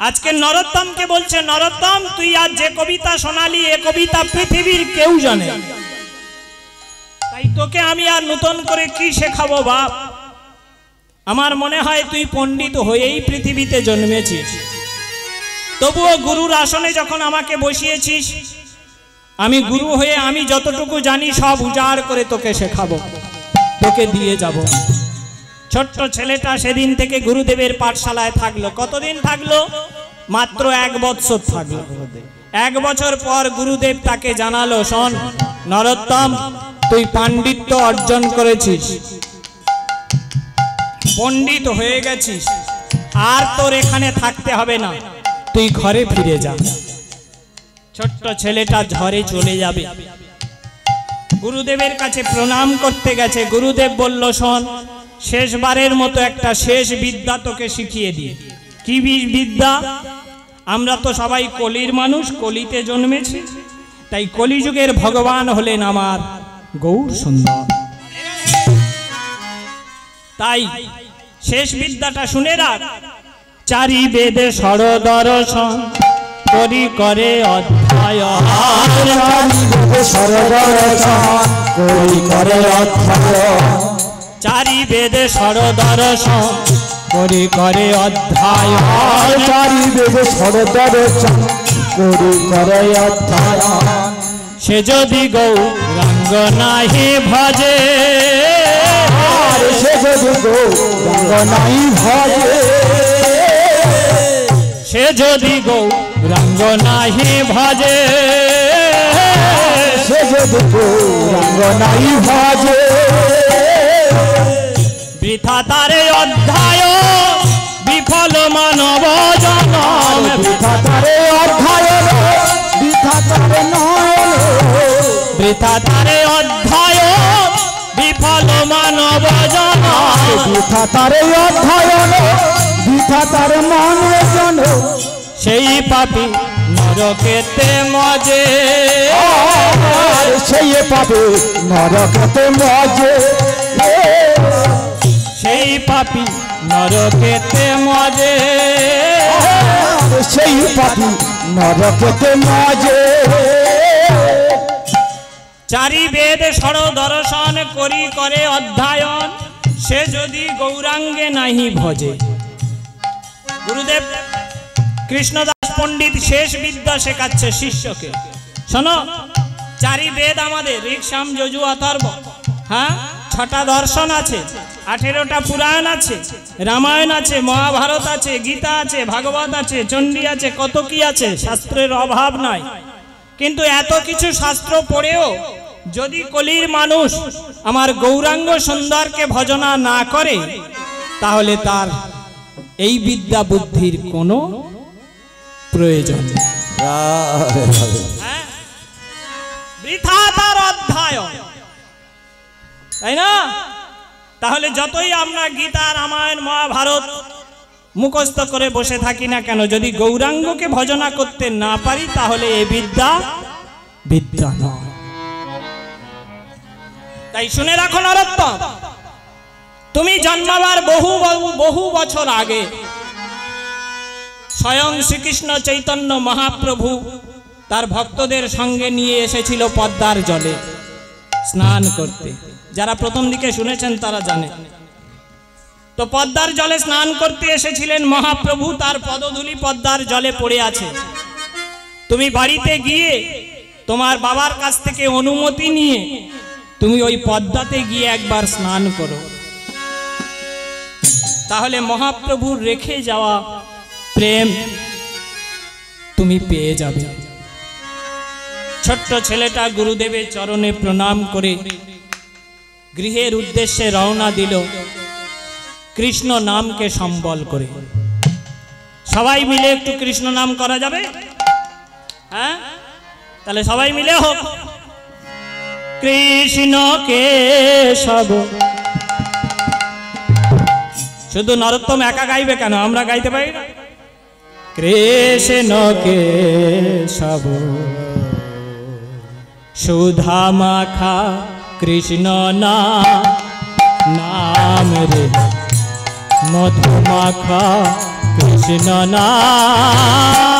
আজকে নরোত্তমকে বলছে, নরোত্তম তুই আজ যে কবিতা শোনালি এ কবিতা পৃথিবীর কেউ জানে, তাই তোকে আমি আর নতুন করে কি শেখাবো বাপ, আমার মনে হয় তুই পণ্ডিত হয়েই পৃথিবীতে জন্মেছিস। তবুও গুরুর আসনে যখন আমাকে বসিয়েছিস, আমি গুরু হয়ে আমি যতটুকু জানি সব উজাড় করে তোকে শেখাবো, তোকে দিয়ে যাব। ছোট্ট ছেলেটা সেদিন থেকে গুরুদেবের পাঠশালায় থাকলো। কতদিন থাকলো? মাত্র 1 বৎসর থাকলো। 1 বছর পর গুরুদেব তাকে জানালো, শোন নরোত্তম, তুই পাণ্ডিত্য অর্জন করেছিস, পণ্ডিত হয়ে গেছিস, আর তোর এখানে থাকতে হবে না, তুই ঘরে ফিরে যা। ছোট্ট ছেলেটা ঝড়ে চলে যাবে, গুরুদেবের কাছে প্রণাম করতে গেছে। গুরুদেব বলল, শোন, শেষবারের মতো একটা শেষ বিদ্যা তোকে শিখিয়ে দিই। কি বিদ্যা? আমরা তো সবাই কলির মানুষ, কলিতে জন্মেছি, তাই কলিযুগের ভগবান হলেন আমার গৌর সুন্দর। তাই শেষ বিদ্যাটা শুনে রাখ। 4 বেদে ষড় দর্শন করি করে অধ্যয়ন, 4 বেদে ষড় দর্শন করি করে অধ্যয়ন, 4 বেদে ষড় দর্শন করি করে অধ্যয়ন, 4 বেদে ষড় দর্শন করি করে অধ্যয়ন। সে যদি গৌরাঙ্গ নাহি ভজে, সে যদি গৌরাঙ্গ নাহি ভজে, সে যদি গৌরাঙ্গ নাহি ভজে, সে যদি গৌরাঙ্গ নাহি ভজে, বৃথা তারে অধ্যয়ন বিফল মানব জনম, বৃথা তারে অধ্যয়ন বৃথা তারে নয়ন, বৃথা তারে অধ্যয়ন বিফল মানব জনম, বৃথা তারে অধ্যয়ন বৃথা তারে মনে জন, সেই পাপী নরকেতে মজে, সেই পাপী নরকেতে মজে, সেই পাপী নরকেতে মজে, সেই পাপী নরকেতে মজে। 4 বেদ ষড় দর্শন করি করে অধ্যয়ন, সে যদি গৌরাঙ্গে নাহি ভজে। গুরুদেব কৃষ্ণদাস পণ্ডিত শেষ বিদ্যা শেখাচ্ছে শিষ্যকে। শোনো, 4 বেদ আমাদের ঋক সাম যজু অথর্ব, হ্যাঁ 6টা দর্শন আছে, 18টা পুরাণ আছে, রামায়ণ আছে, মহাভারত আছে, গীতা আছে, ভাগবত আছে, চণ্ডী আছে, কত কি আছে, শাস্ত্রের অভাব নাই। কিন্তু এত কিছু শাস্ত্র পড়েও যদি কলির মানুষ আমার গৌরাঙ্গ সুন্দরকে ভজনা না করে, তাহলে তার এই বিদ্যা বুদ্ধির কোনো প্রয়োজন নেই। বৃথা তার অধ্যায়ন, তাই না? তাহলে যতই আমরা গীতা, রামায়ণ, মহাভারত মুখস্থ করে বসে থাকি না কেন, যদি গৌরাঙ্গকে ভজনা করতে না পারি, তাহলে এ বিদ্যা বিদ্যা নয়। তাই শুনে রাখো নরোত্তম, তুমি জন্মাবার বহু বছর আগে স্বয়ং শ্রীকৃষ্ণ চৈতন্য মহাপ্রভু তার ভক্তদের সঙ্গে নিয়ে এসেছিল পদ্মার জলে স্নান করতে। যারা প্রথম দিকে শুনেছেন তারা জানে। তো পদ্মার জলে স্নান করতে এসেছিলেন মহাপ্রভু, তার পদধূলি পদ্মার জলে পড়ে আছে। তুমি বাড়িতে গিয়ে তোমার বাবার কাছ থেকে অনুমতি নিয়ে তুমি ওই পদ্মাতে গিয়ে একবার স্নান করো, তাহলে মহাপ্রভুর রেখে যাওয়া প্রেম তুমি পেয়ে যাবে। ছোট্ট ছেলেটা গুরুদেবের চরণে প্রণাম করে গৃহের উদ্দেশ্যে রওনা দিল, কৃষ্ণ নামকে সম্বল করে। সবাই মিলে একটু কৃষ্ণ নাম করা যাবে? হ্যাঁ, তাহলে সবাই মিলে হোক। কৃষ্ণ কেশব। শুধু নরোত্তম একা গাইবে কেন, আমরা গাইতে পারি না? কৃষ্ণ কেশব সুধা মাখা কৃষ্ণ নাম রে, মধু মাখা কৃষ্ণ নাম।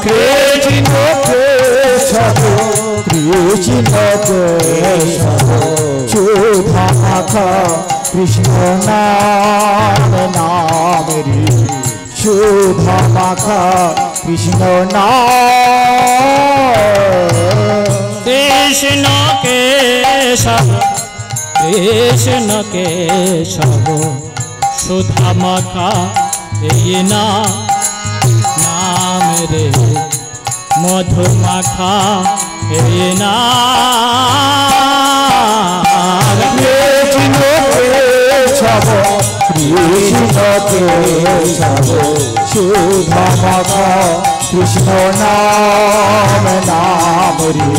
কৃষ্ণ কেশব কৃষ্ণ কেশব সুধা মাখা কৃষ্ণ নাম রে, সুধা মাখা কৃষ্ণ নাম। কৃষ্ণ কেশব কৃষ্ণ কেশব সুধা মাখা এই নাম রে, মধু মাখা এই নাম। কৃষ্ণ কেশব কৃষ্ণ কেশব সুধা মাখা কৃষ্ণ নাম রে,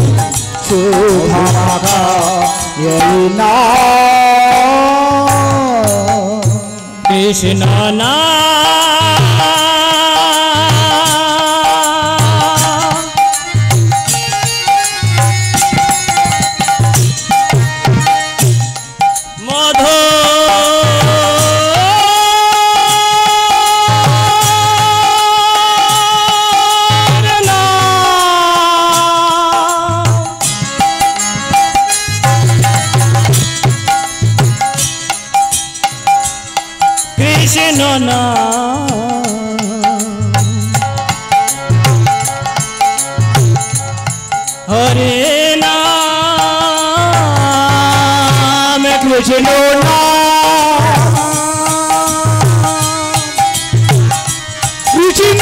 সুধা মাখা এই নাম। কৃষ্ণ হরে নাম কৃষ্ণ কৃষ্ণ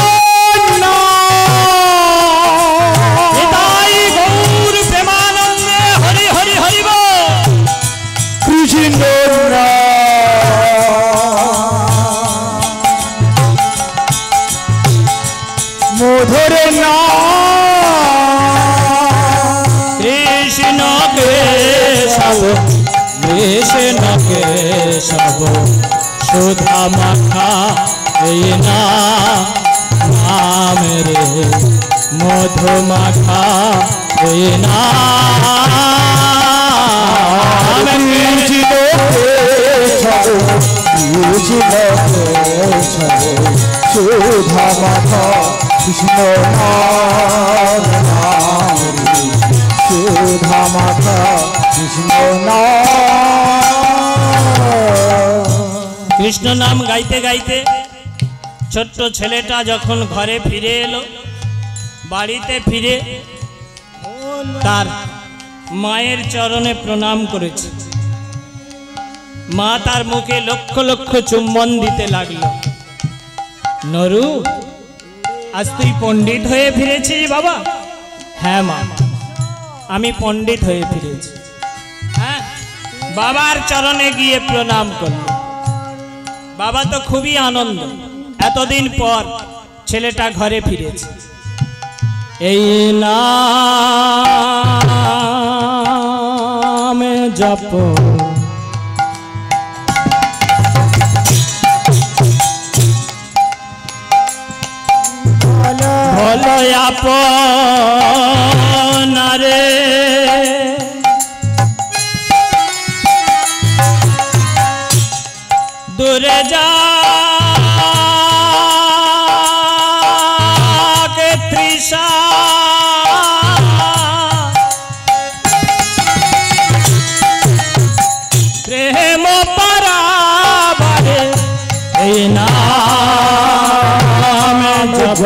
নিতাই গৌর প্রেমানন্দে হরি হরি হরি বল। কৃষ্ণ মধুর কৃষ্ণ কেশব কৃষ্ণ কেশব সুধা মাখা এই নাম রে, মধু মাখা এই নাম। কৃষ্ণ কেশব কৃষ্ণ কেশব সুধা মাখা কৃষ্ণ নাম রে, সুধা মাখা কৃষ্ণ নাম। কৃষ্ণ নাম গাইতে গাইতে ছোট্ট ছেলেটা যখন ঘরে ফিরে এলো, বাড়িতে ফিরে তার মায়ের চরণে প্রণাম করেছে। মা তার মুখে লক্ষ লক্ষ চুম্বন দিতে লাগলো। নরু, আজ তুই পণ্ডিত হয়ে ফিরেছিস বাবা? হ্যাঁ মা, আমি পণ্ডিত হয়ে ফিরেছি। হ্যাঁ, বাবার চরণে গিয়ে প্রণাম করল। বাবা তো খুবই আনন্দ, এতদিন পর ছেলেটা ঘরে ফিরেছে। এই নাম জপ ভলো আপনারে, দূরে যা কে তৃষা, প্রেম পারাবারে এই নাম জপ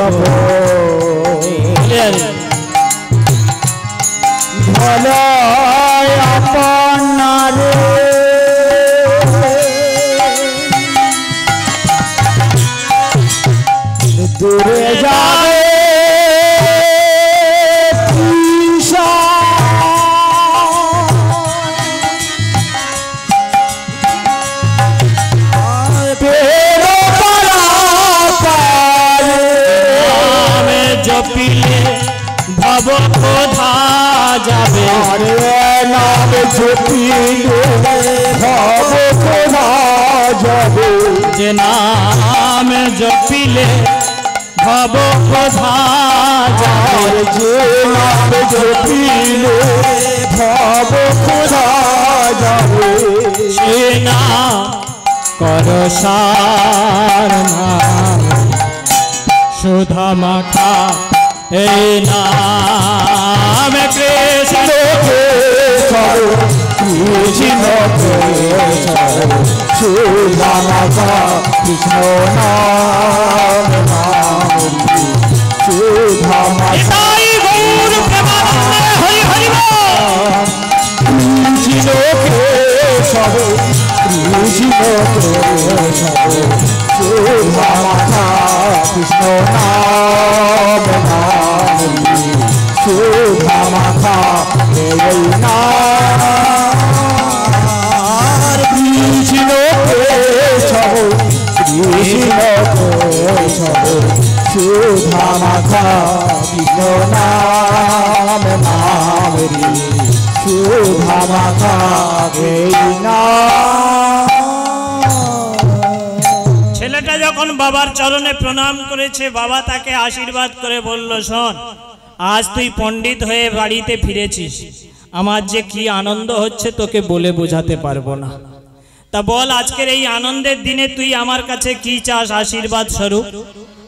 ভলো আপনারে, দূরে যাবে তৃষা, প্রেম পারাবারে নামে জপিলে ভব কোথা যাবে, নাম জপিলে ভব কোথা যাবে, যে নাম জপিলে ভব কোথা যাবে, যে নাম জপিলে ভব কোথা যাবে, সে নাম করসার নাম সুধা মাখা, এই নাম কৃষ্ণ কৃষ্ণ সুধা মাখা, কৃষ্ণ নাম সুধা মাখা, গৌর প্রেমানন্দে হরি হরি কৃষ্ণ কেশব কৃষ্ণ কেশব সুধা মাখা, কৃষ্ণ নাম সুধা মাখা, এই নাম কৃষ্ণ কেশব কৃষ্ণ কেশব সুধা মাখা, কৃষ্ণ নাম সুধা মাখা, এই নাম। ছেলেটা যখন বাবার চরণে প্রণাম করেছে, বাবা তাকে আশীর্বাদ করে বলল, শোন, আজ তুই পণ্ডিত হয়ে বাড়িতে ফিরেছিস, আমার যে কি আনন্দ হচ্ছে তোকে বলে বোঝাতে পারবো না। তা বল, আজকের এই আনন্দের দিনে তুই আমার কাছে কি চাস আশীর্বাদ স্বরূপ?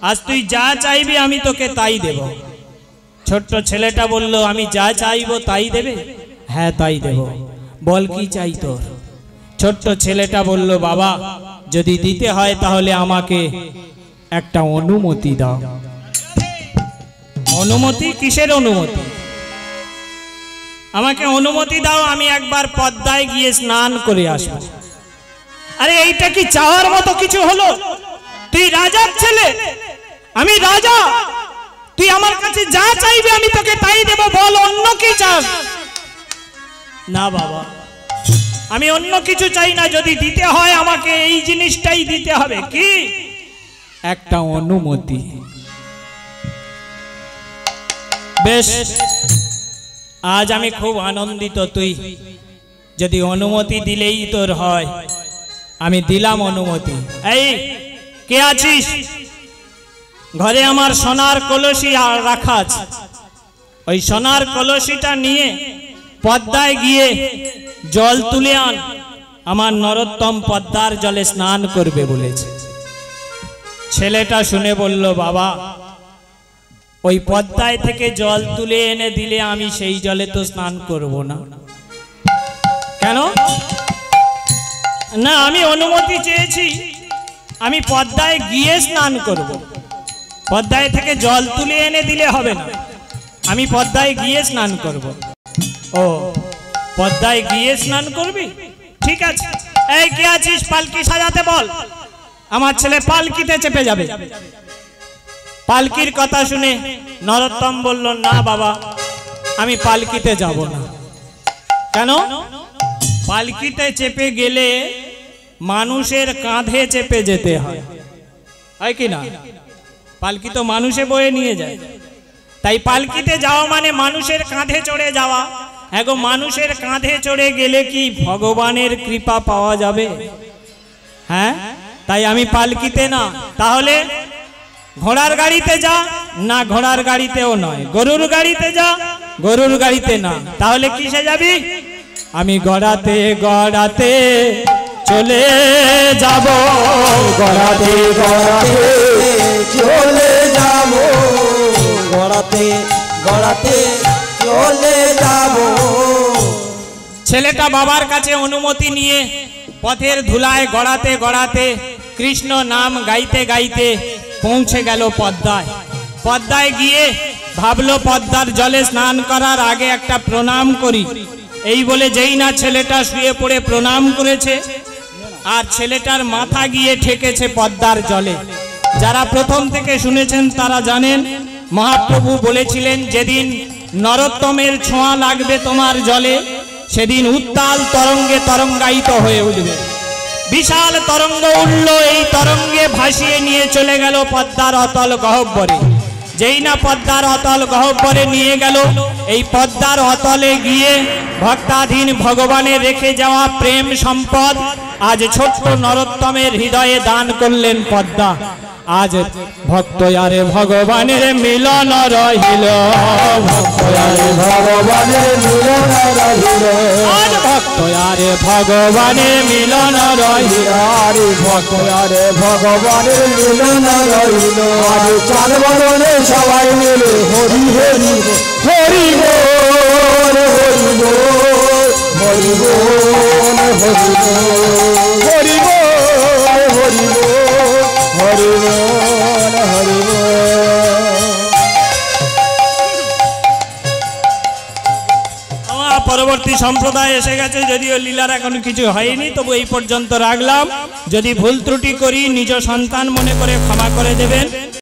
আজ তুই যা চাইবি আমি তোকে তাই দেব। ছোট্ট ছেলেটা বলল, আমি যা চাইবো তাই দেবে? হ্যাঁ, তাই দেব। বল কি চাই তোর? ছোট্ট ছেলেটা বলল, বাবা, যদি দিতে হয় তাহলে আমাকে একটা অনুমতি দাও। অনুমতি? কিসের অনুমতি? আমাকে অনুমতি দাও, আমি একবার পদ্মায় গিয়ে স্নান করে আসবো। আরে এইটা কি চাওয়ার মতো কিছু হলো? তুই রাজার ছেলে, আমি রাজা, তুই আমার কাছে যা চাইবি আমি তোকে তাই দেব। বল, অন্য কি চাস? না বাবা, আমি অন্য কিছু চাই না, যদি দিতে হয় আমাকে এই জিনিসটাই দিতে হবে। কি? একটা অনুমতি। বেশ, আজ আমি খুব আনন্দিত, তুই যদি অনুমতি দিলেই তোর হয়, আমি দিলাম অনুমতি। এই কে আছিস? ঘরে আমার সোনার কলসি রাখা আছে, ওই সোনার কলসিটা নিয়ে পদ্মায় গিয়ে জল তুলে আন, আমার নরোত্তম পদ্মার জলে স্নান করবে বলেছে। ছেলেটা শুনে বলল, বাবা, ওই পদ্মায় থেকে জল তুলে এনে দিলে আমি সেই জলে তো স্নান করব না। কেন? না, আমি অনুমতি চেয়েছি, আমি পদ্মায় গিয়ে স্নান করব। পদ্মায় থেকে জল তুলে এনে দিলে হবে না, আমি পদ্মায় গিয়ে স্নান করব। ও, পদ্মায় গিয়ে স্নান করবি? ঠিক আছে, এই কে আছিস পালকি সাজাতে বল, আমার ছেলে পালকিতে চেপে যাবে। পালকির কথা শুনে নরোত্তম বলল, না বাবা, আমি পালকিতে যাব না। কেন? পালকিতে চেপে গেলে মানুষের কাঁধে চেপে যেতে হয়, হয় কি না? পালকি তো মানুষে বয়ে নিয়ে যায়, তাই পালকিতে যাওয়া মানে মানুষের কাঁধে চড়ে যাওয়া। এখন মানুষের কাঁধে চড়ে গেলে কি ভগবানের কৃপা পাওয়া যাবে? হ্যাঁ, তাই আমি পালকিতে না। তাহলে ঘোড়ার গাড়িতে যা, না ঘোড়ার গাড়িতেও নয়। গরুর গাড়িতে যা, গরুর গাড়িতে না। তাহলে কিসে যাবি? আমি গড়াতে গড়াতে চলে যাব, গড়াতে গড়াতে চলে যাব, গড়াতে গড়াতে চলে যাব। ছেলেটা বাবার কাছে অনুমতি নিয়ে পথের ধুলায় গড়াতে গড়াতে কৃষ্ণ নাম গাইতে গাইতে পৌঁছে গেল পদ্মায়। পদ্মায় গিয়ে ভাবলো পদ্মার জলে স্নান করার আগে একটা প্রণাম করি। এই বলে যেই না ছেলেটা শুয়ে পড়ে প্রণাম করেছে, আর ছেলেটার মাথা গিয়ে ঠেকেছে পদ্মার জলে। যারা প্রথম থেকে শুনেছেন তারা জানেন, মহাপ্রভু বলেছিলেন, যেদিন নরোত্তমের ছোঁয়া লাগবে তোমার জলে, সেদিন উত্তাল তরঙ্গে তরঙ্গায়িত হয়ে উঠবে। বিশাল তরঙ্গ উঠল, এই তরঙ্গে ভাসিয়ে নিয়ে চলে গেল পদ্মার অতল গহ্বরে। যেই না পদ্মার অতল গহ্বরে নিয়ে গেল, এই পদ্মার অতলে গিয়ে ভক্তাধীন ভগবানের রেখে যাওয়া প্রেম সম্পদ আজ ছোট্ট নরোত্তমের হৃদয়ে দান করলেন পদ্মা। আজ ভক্ত আরে ভগবানের মিলন রহিল, ভক্ত আরে ভগবানের মিলন রহিল, আজ ভক্ত আরে ভগবানের মিলন রহিল, আরে ভক্ত আরে ভগবানের মিলন রহিল। আজ চার বরণে সবাই মিলে হরি হরি হরি বল, হরি বল, হরি বল, হরি বল, হরি বল, হরি বল, হরি বল, হরি বল। পরবর্তী সম্প্রদায় এসে গেছে, যদিও লীলার এখন কিছু হয়নি, তবু এই পর্যন্ত রাখলাম। যদি ভুল ত্রুটি করি নিজ সন্তান মনে করে ক্ষমা করে দেবেন।